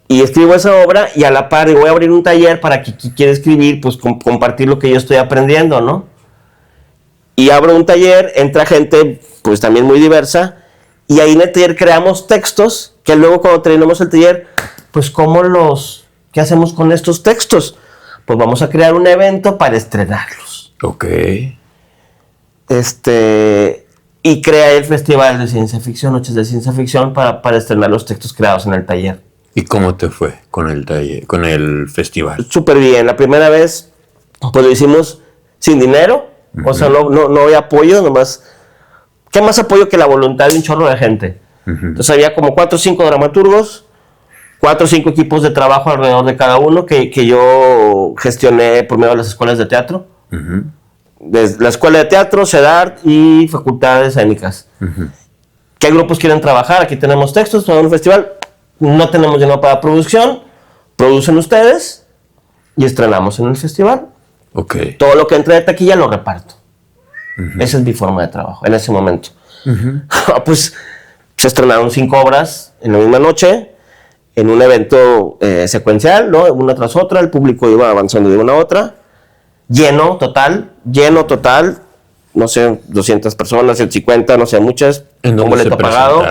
Y escribo esa obra y a la par voy a abrir un taller para que quien quiera escribir, pues compartir lo que yo estoy aprendiendo, ¿no? Y abro un taller, entra gente pues también muy diversa, y ahí en el taller creamos textos, que luego cuando terminamos el taller, pues ¿qué hacemos con estos textos? Pues vamos a crear un evento para estrenarlos. Ok. Y creé el Festival de Ciencia Ficción, Noches de Ciencia Ficción, para estrenar los textos creados en el taller. ¿Y cómo te fue con el taller, con el festival? Súper bien. La primera vez, pues lo hicimos sin dinero. O sea, no había apoyo, nomás. ¿Qué más apoyo que la voluntad de un chorro de gente? Entonces había como 4 o 5 dramaturgos, 4 o 5 equipos de trabajo alrededor de cada uno que yo gestioné por medio de las escuelas de teatro. Desde la escuela de teatro, CEDART y facultades escénicas. ¿Qué grupos quieren trabajar? Aquí tenemos textos para un festival. No tenemos dinero para producción. Producen ustedes y estrenamos en el festival. Okay. Todo lo que entre de taquilla lo reparto. Esa es mi forma de trabajo en ese momento. Pues se estrenaron 5 obras en la misma noche, en un evento secuencial, ¿no? Una tras otra, el público iba avanzando de una a otra. Lleno total, no sé, 200 personas, 150, no sé, muchas. ¿En dónde boleto pagado?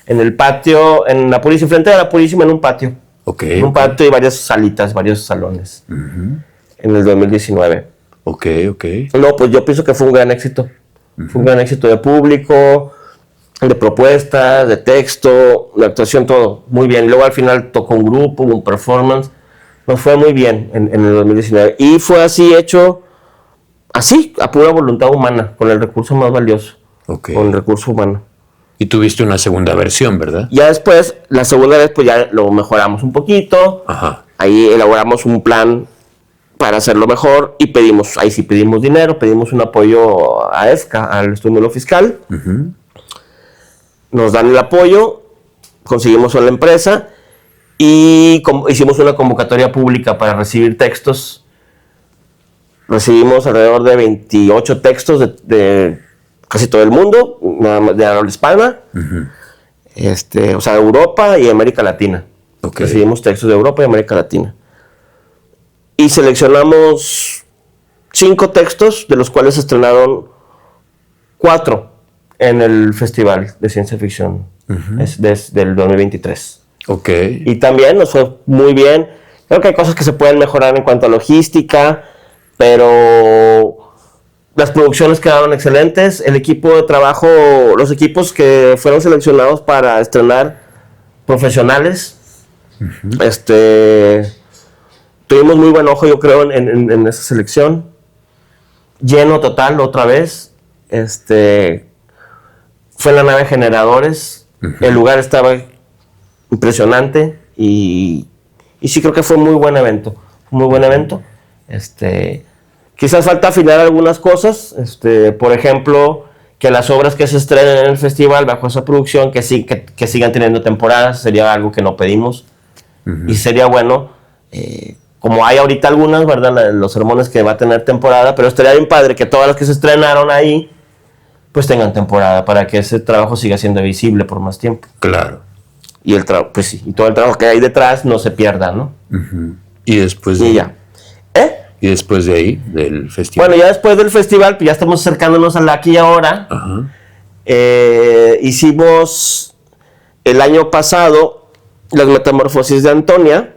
En el patio, en la Purísima, frente a la Purísima, en un patio. Okay, en un patio y varias salitas, varios salones. En el 2019. Ok. No, pues yo pienso que fue un gran éxito. Fue un gran éxito de público, de propuestas, de texto, de actuación, todo. Muy bien. Y luego al final tocó un grupo, un performance. Nos fue muy bien en el 2019. Y fue así hecho, así, a pura voluntad humana, con el recurso más valioso. Okay. Con el recurso humano. Y tuviste una segunda versión, ¿verdad? Ya después, la segunda vez, pues ya lo mejoramos un poquito. Ahí elaboramos un plan para hacerlo mejor y pedimos dinero, pedimos un apoyo a EFCA, al estímulo fiscal. Nos dan el apoyo, conseguimos a la empresa y hicimos una convocatoria pública para recibir textos. Recibimos alrededor de 28 textos de casi todo el mundo, nada más de habla hispana, o sea, Europa y América Latina. Okay. Recibimos textos de Europa y América Latina. Y seleccionamos 5 textos, de los cuales se estrenaron 4 en el Festival de Ciencia Ficción del 2023. Ok. Y también nos fue muy bien. Creo que hay cosas que se pueden mejorar en cuanto a logística, pero las producciones quedaron excelentes. El equipo de trabajo, los equipos que fueron seleccionados para estrenar profesionales, tuvimos muy buen ojo, yo creo, en esa selección. Lleno total, otra vez. Fue en la nave Generadores. El lugar estaba impresionante y sí creo que fue muy buen evento. Quizás falta afinar algunas cosas, por ejemplo, que las obras que se estrenen en el festival bajo esa producción que sigan teniendo temporadas, sería algo que no pedimos. Y sería bueno, como hay ahorita algunas, ¿verdad? Los sermones que va a tener temporada, pero estaría bien padre que todas las que se estrenaron ahí pues tengan temporada para que ese trabajo siga siendo visible por más tiempo. Claro. Y el trabajo, pues sí, y todo el trabajo que hay detrás no se pierda, ¿no? Y después Y ya. Y después de ahí, del festival. Bueno, ya después del festival, pues ya estamos acercándonos a la aquí y ahora. Ajá. Hicimos el año pasado Las Metamorfosis de Antonia,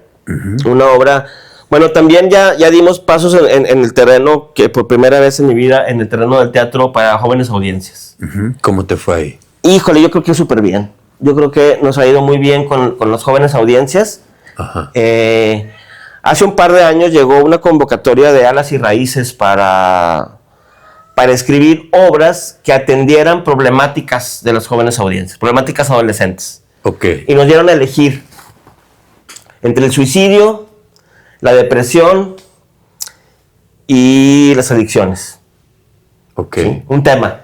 una obra. Bueno, también ya dimos pasos en el terreno, que por primera vez en mi vida, en el terreno del teatro para jóvenes audiencias. ¿Cómo te fue ahí? Híjole, yo creo que súper bien. Yo creo que nos ha ido muy bien con las jóvenes audiencias. Ajá. Hace un par de años llegó una convocatoria de Alas y Raíces para escribir obras que atendieran problemáticas de las jóvenes audiencias, problemáticas adolescentes. Ok. Y nos dieron a elegir entre el suicidio, la depresión y las adicciones. Ok. ¿Sí? Un tema.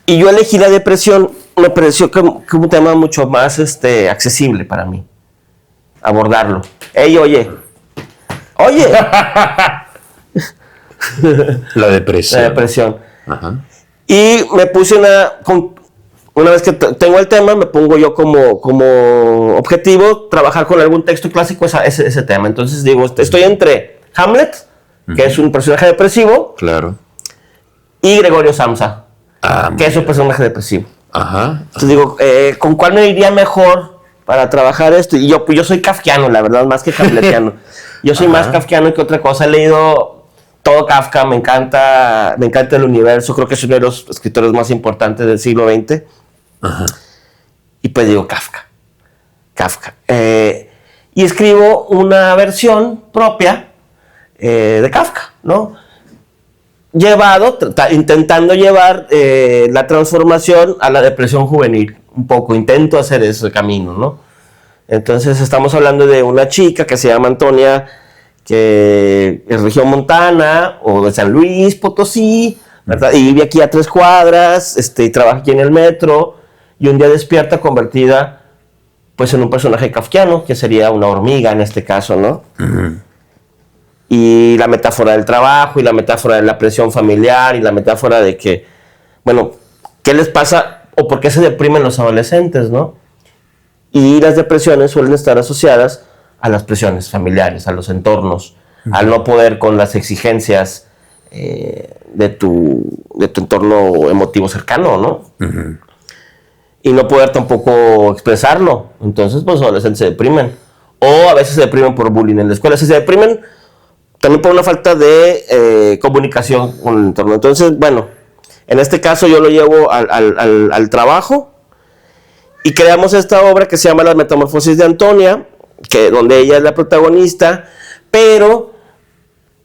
Y yo elegí la depresión, me pareció que un tema mucho más accesible para mí, abordarlo. ¡Ey, oye! ¡Oye! La depresión. La depresión. Ajá. Y me puse una vez que tengo el tema, me pongo yo como objetivo trabajar con algún texto clásico ese tema. Entonces digo, estoy entre Hamlet, que es un personaje depresivo, Claro. y Gregorio Samsa, Ah, que es un personaje depresivo. Ajá. Entonces digo, ¿con cuál me iría mejor para trabajar esto? Y yo soy kafkiano, la verdad, más que hamletiano. Yo soy más kafkiano que otra cosa. He leído todo Kafka, me encanta el universo. Creo que es uno de los escritores más importantes del siglo XX. Ajá. Y pues digo, Kafka. Y escribo una versión propia de Kafka, ¿no? Intentando llevar la transformación a la depresión juvenil. Un poco, intento hacer ese camino, ¿no? Entonces estamos hablando de una chica que se llama Antonia, que es regiomontana o de San Luis Potosí, ¿verdad? Y vive aquí a 3 cuadras, y trabaja aquí en el metro, y un día despierta convertida pues en un personaje kafkiano, que sería una hormiga en este caso, ¿no? Y la metáfora del trabajo, y la metáfora de la presión familiar, y la metáfora de que, bueno, ¿qué les pasa o por qué se deprimen los adolescentes, no? Y las depresiones suelen estar asociadas a las presiones familiares, a los entornos, al no poder con las exigencias de tu entorno emotivo cercano, ¿no? Y no poder tampoco expresarlo. Entonces, pues, los adolescentes se deprimen. O a veces se deprimen por bullying en la escuela. Si se deprimen, también por una falta de comunicación con el entorno. Entonces, bueno, en este caso yo lo llevo al trabajo y creamos esta obra que se llama Las Metamorfosis de Antonia, donde ella es la protagonista, pero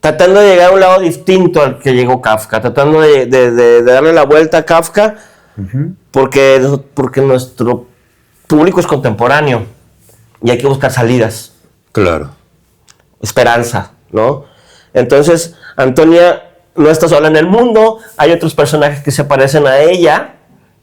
tratando de llegar a un lado distinto al que llegó Kafka, tratando de darle la vuelta a Kafka, porque nuestro público es contemporáneo y hay que buscar salidas. Claro. Esperanza, ¿no? Entonces, Antonia no está sola en el mundo, hay otros personajes que se parecen a ella,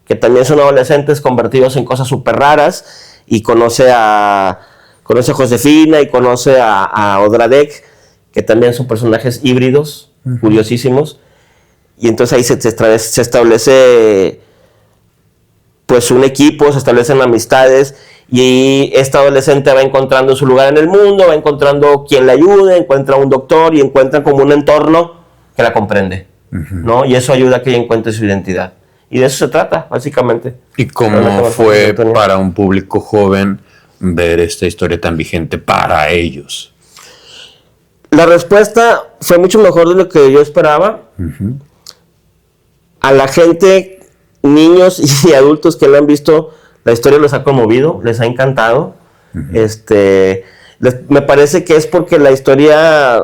que también son adolescentes convertidos en cosas súper raras, y conoce a Josefina y conoce a Odradek, que también son personajes híbridos, curiosísimos, y entonces ahí se establece pues un equipo, se establecen amistades, y esta adolescente va encontrando su lugar en el mundo, va encontrando quien la ayude, encuentra un doctor y encuentra como un entorno que la comprende, ¿no? Y eso ayuda a que ella encuentre su identidad. Y de eso se trata, básicamente. ¿Y cómo fue para un público joven ver esta historia tan vigente para ellos? La respuesta fue mucho mejor de lo que yo esperaba. A la gente, niños y adultos que la han visto, la historia los ha conmovido, les ha encantado. Me parece que es porque la historia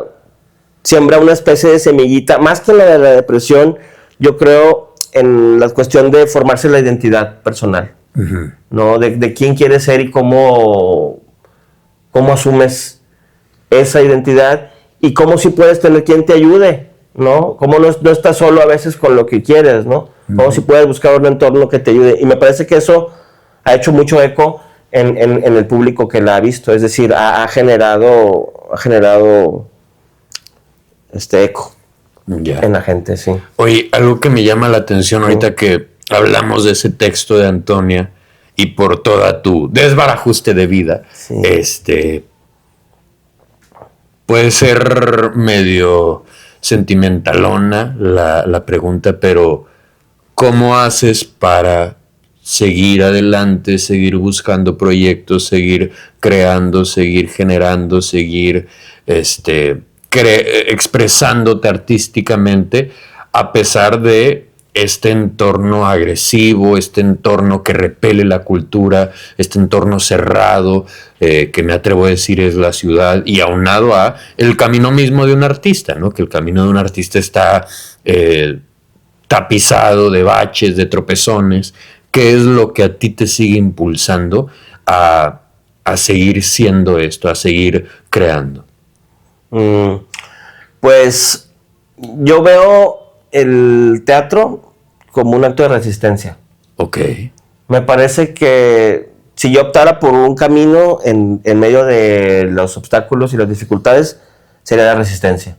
siembra una especie de semillita, más que la depresión, yo creo en la cuestión de formarse la identidad personal. ¿no? De quién quieres ser y cómo asumes esa identidad y cómo si puedes tener quien te ayude, ¿no? Cómo no estás solo a veces con lo que quieres, ¿no? Cómo si puedes buscar un entorno que te ayude. Y me parece que eso ha hecho mucho eco en el público que la ha visto, es decir, ha generado eco en la gente, sí. Oye, algo que me llama la atención ahorita que hablamos de ese texto de Antonia y por toda tu desbarajuste de vida, puede ser medio sentimentalona la pregunta, pero ¿cómo haces para seguir adelante, seguir buscando proyectos, seguir creando, seguir generando, seguir expresándote artísticamente a pesar de este entorno agresivo, este entorno que repele la cultura, este entorno cerrado, que me atrevo a decir es la ciudad, y aunado a el camino mismo de un artista, ¿no? Que el camino de un artista está tapizado de baches, de tropezones? ¿Qué es lo que a ti te sigue impulsando a seguir siendo esto, a seguir creando? Pues yo veo el teatro como un acto de resistencia. Ok. Me parece que si yo optara por un camino en medio de los obstáculos y las dificultades, sería la resistencia.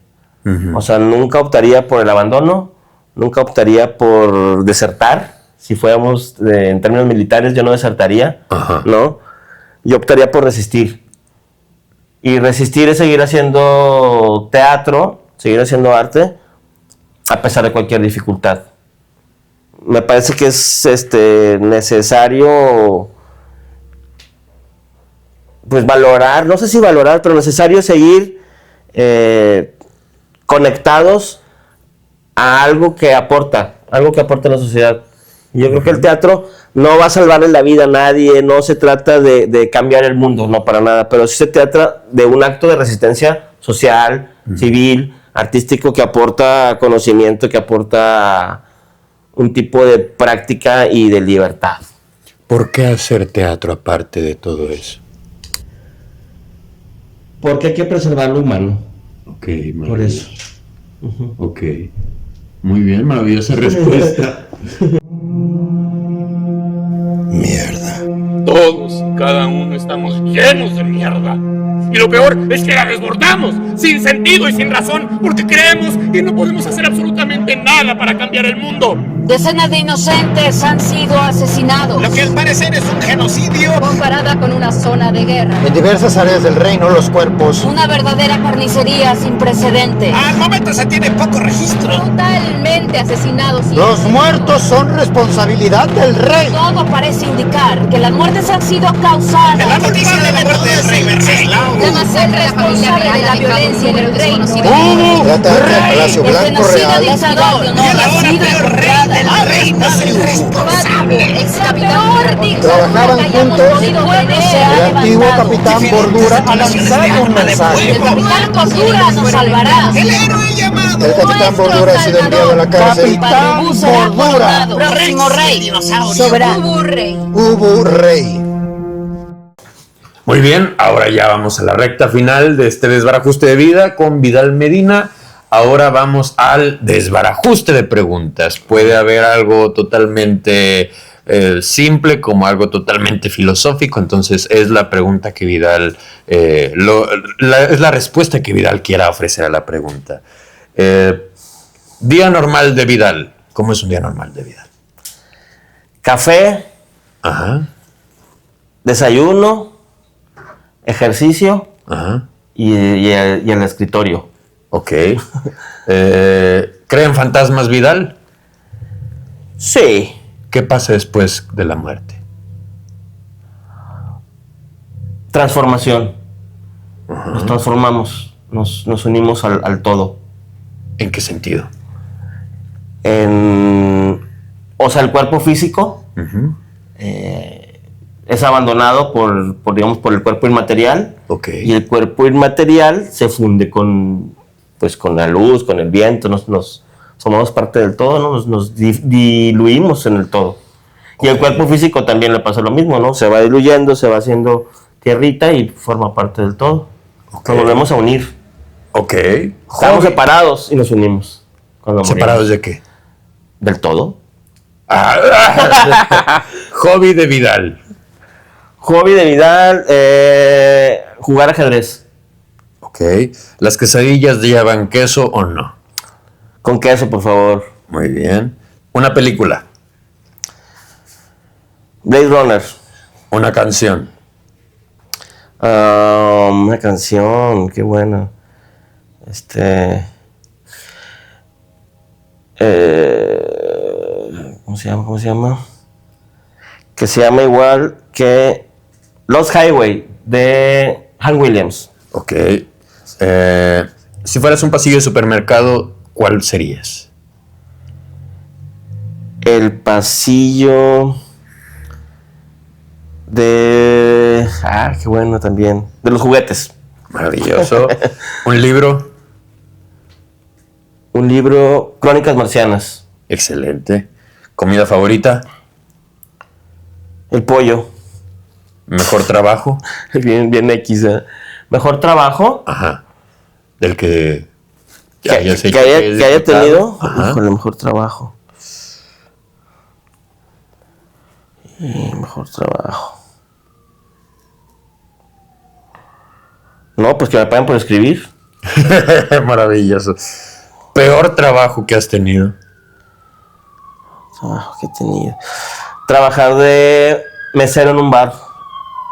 O sea, nunca optaría por el abandono, nunca optaría por desertar. Si fuéramos en términos militares, yo no desertaría, ¿no? Yo optaría por resistir. Y resistir es seguir haciendo teatro, seguir haciendo arte, a pesar de cualquier dificultad. Me parece que es necesario pues valorar, no sé si valorar, pero necesario seguir conectados a algo que aporta a la sociedad. Y yo creo que el teatro no va a salvarle la vida a nadie, no se trata de cambiar el mundo, no para nada, pero sí se trata de un acto de resistencia social, civil, artístico, que aporta conocimiento, que aporta un tipo de práctica y de libertad. ¿Por qué hacer teatro aparte de todo eso? Porque hay que preservar lo humano. Ok, por eso. Ok. Muy bien, maravillosa respuesta. Mierda. Todos y cada uno estamos llenos de mierda. Y lo peor es que la desbordamos, sin sentido y sin razón, porque creemos que no podemos hacer absolutamente nada para cambiar el mundo. Decenas de inocentes han sido asesinados. Lo que al parecer es un genocidio. Comparada con una zona de guerra. En diversas áreas del reino, los cuerpos. Una verdadera carnicería sin precedentes. Al momento se tiene poco registro. Brutalmente asesinados. Los muertos son responsabilidad del rey. Todo parece indicar que las muertes han sido causadas. La noticia de la muerte del rey Wenceslao. La masacre responsable de la violencia en el reino. Trata de Palacio Blanco Real. El rey no es el responsable. Trabajaban juntos. El antiguo capitán Bordura ha lanzado un mensaje. El capitán Bordura nos salvará. El héroe llamado. El capitán Bordura ha sido enviado a la cárcel. Capitán Bordura. Próximo rey. Dinosaurio. Soberano. Rey. Hubo rey. Muy bien, ahora ya vamos a la recta final de este desbarajuste de vida con Vidal Medina. Ahora vamos al desbarajuste de preguntas. Puede haber algo totalmente simple como algo totalmente filosófico, entonces es la pregunta que Vidal, es la respuesta que Vidal quiera ofrecer a la pregunta. Día normal de Vidal. ¿Cómo es un día normal de Vidal? Café, Ajá, desayuno, ejercicio ajá, y el escritorio. ok. ¿Creen fantasmas, Vidal? Sí. ¿Qué pasa después de la muerte? Transformación. Nos transformamos, nos unimos al todo. ¿En qué sentido? O sea, el cuerpo físico es abandonado por el cuerpo inmaterial. Ok. Y el cuerpo inmaterial se funde con la luz, con el viento, somos parte del todo, ¿no? Nos diluimos en el todo. Y el cuerpo físico también le pasa lo mismo, ¿no? Se va diluyendo, se va haciendo tierrita y forma parte del todo. Ok. Nos volvemos a unir. Ok. Estamos separados y nos unimos. cuando morimos. ¿Separados de qué? ¿Del todo? Hobby de Vidal. Hobby de Vidal, jugar ajedrez. Ok. ¿Las quesadillas llevan queso o no? Con queso, por favor. Muy bien. Una película. Blade Runner. Una canción. Una canción, qué buena. ¿Cómo se llama? Que se llama igual que Lost Highway de Hank Williams. Ok. Si fueras un pasillo de supermercado, ¿cuál serías? El pasillo de... qué bueno también. De los juguetes. Maravilloso. ¿Un libro? Un libro, Crónicas Marcianas. Excelente. ¿Comida favorita? El pollo. ¿Mejor trabajo? Bien X. Mejor trabajo Ajá. Del que que hayas hecho, haya tenido. Ajá. Con el mejor trabajo. Mejor trabajo. No, pues que me paguen por escribir. Maravilloso. ¿Peor trabajo que has tenido? Trabajo que he tenido. Trabajar de mesero en un bar.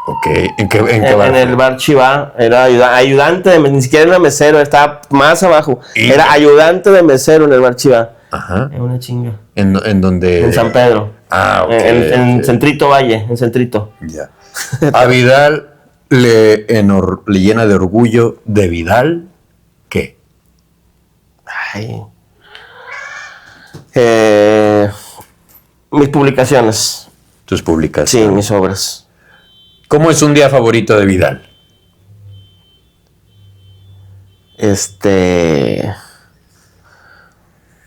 Ok. ¿En qué bar? En el bar Chivá. Era ayudante de ni siquiera era mesero, estaba más abajo. ¿Y? Era ayudante de mesero en el bar Chivá. Ajá. Es una chinga. ¿En donde? En San Pedro. Ah, ok. En Ok. Centrito Valle, en Centrito. Ya. A Vidal le llena de orgullo de Vidal. ¿Qué? Ay. Mis publicaciones. Tus Sí, publicaciones. mis obras. ¿Cómo es un día favorito de Vidal?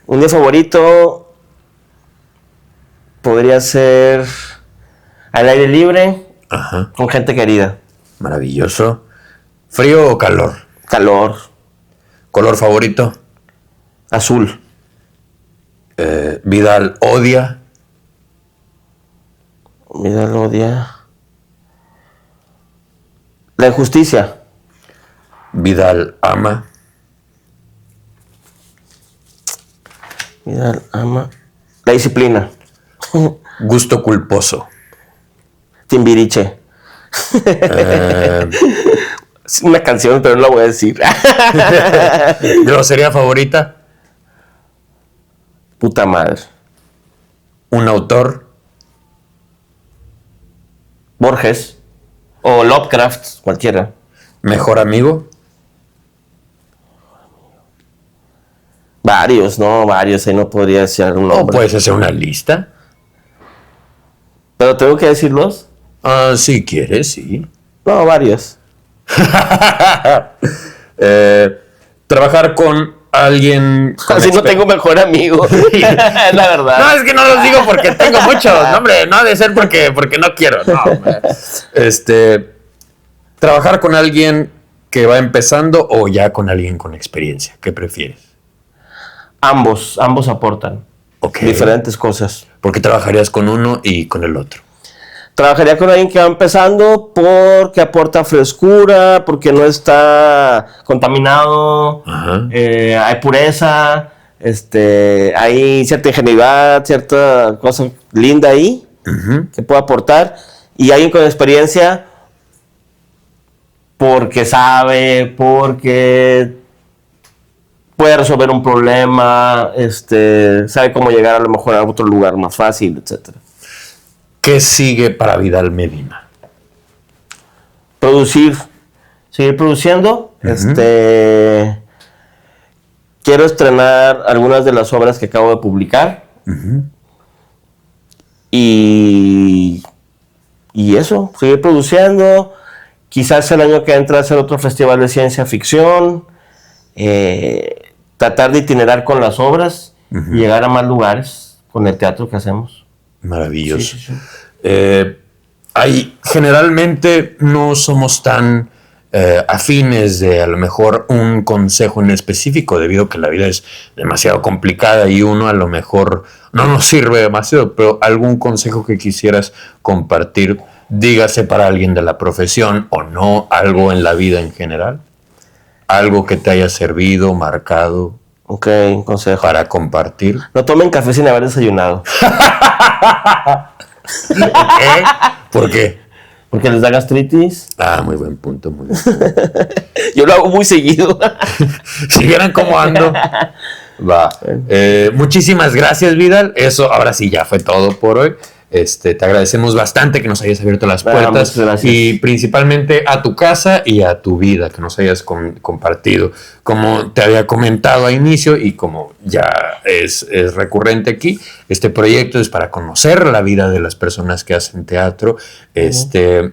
Un día favorito podría ser al aire libre Ajá. con gente querida. Maravilloso. ¿Frío o calor? Calor, ¿Color favorito? azul. Vidal odia. Mira, lo odia. La injusticia. Vidal ama. Mira, ama. La disciplina. Gusto culposo. Timbiriche. Es una canción, pero no la voy a decir. Grosería favorita. Puta madre. Un autor. Borges. O Lovecraft, cualquiera. Mejor amigo. Varios, ¿no? Varios. Ahí no podría decir un O nombre. puedes hacer una lista. ¿Pero tengo que decirlos? Si quieres, sí. No, varios. Trabajar con alguien. con Así no tengo mejor amigo. Es la verdad. No, es que no los digo porque tengo muchos. No, hombre, no ha de ser porque no quiero. No, hombre. Trabajar con alguien que va empezando o ya con alguien con experiencia. ¿Qué prefieres? Ambos aportan. Ok. Diferentes cosas. ¿Por qué trabajarías con uno y con el otro? Trabajaría con alguien que va empezando porque aporta frescura, porque no está contaminado, Ajá. hay pureza, hay cierta ingenuidad, cierta cosa linda ahí Ujú. que puede aportar. Y alguien con experiencia porque sabe, porque puede resolver un problema, sabe cómo llegar a lo mejor a otro lugar más fácil, etcétera. ¿Qué sigue para Vidal Medina? Seguir produciendo. Quiero estrenar algunas de las obras que acabo de publicar. Y eso, seguir produciendo. Quizás el año que entra hacer otro festival de ciencia ficción. Tratar de itinerar con las obras y llegar a más lugares con el teatro que hacemos. Maravilloso. Sí, sí, sí. Generalmente no somos tan afines de a lo mejor un consejo en específico, debido a que la vida es demasiado complicada y uno a lo mejor no nos sirve demasiado, pero algún consejo que quisieras compartir, dígase para alguien de la profesión o no, algo en la vida en general, algo que te haya servido, marcado. Ok, un consejo. Para compartir. No tomen café sin haber desayunado. ¿Por qué? Porque les da gastritis. Ah, muy buen punto, muy buen punto. Yo lo hago muy seguido. Si vieran cómo ando. Va. Muchísimas gracias, Vidal. Eso ahora sí ya fue todo por hoy. Te agradecemos bastante que nos hayas abierto las puertas y principalmente a tu casa y a tu vida que nos hayas compartido. Como te había comentado a inicio y como ya es recurrente aquí, este proyecto es para conocer la vida de las personas que hacen teatro.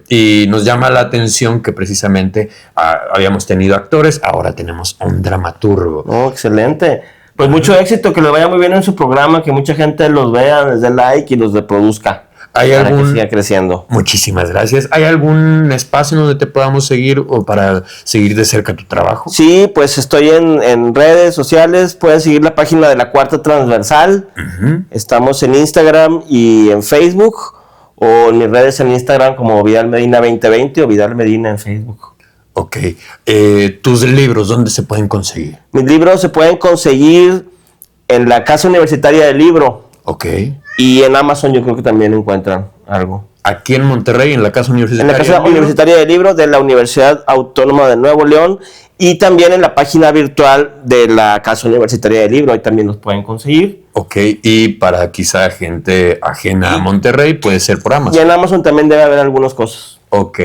Y nos llama la atención que precisamente habíamos tenido actores, ahora tenemos un dramaturgo. Oh, excelente. Pues mucho éxito, que le vaya muy bien en su programa, que mucha gente los vea, les dé like y los reproduzca. Para que siga creciendo. Muchísimas gracias. ¿Hay algún espacio donde te podamos seguir o para seguir de cerca tu trabajo? Sí, pues estoy en redes sociales. Puedes seguir la página de La Cuarta Transversal. Estamos en Instagram y en Facebook. O en mis redes en Instagram como Vidal Medina 2020 o Vidal Medina en Facebook. Ok. ¿Tus libros dónde se pueden conseguir? Mis libros se pueden conseguir en la Casa Universitaria del Libro. Ok. Y en Amazon yo creo que también encuentran algo. Aquí en Monterrey, en la Casa Universitaria. En la Casa Universitaria del Libro de la Universidad Autónoma de Nuevo León y también en la página virtual de la Casa Universitaria del Libro, ahí también los pueden conseguir. Ok, y para quizá gente ajena a Monterrey puede ser por Amazon. Y en Amazon también debe haber algunas cosas. Ok,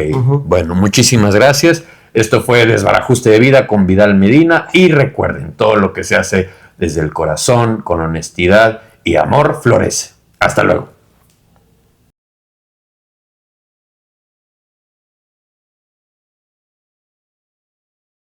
bueno, muchísimas gracias. Esto fue Desbarajuste de Vida con Vidal Medina y recuerden, todo lo que se hace desde el corazón, con honestidad y amor, florece. Hasta luego.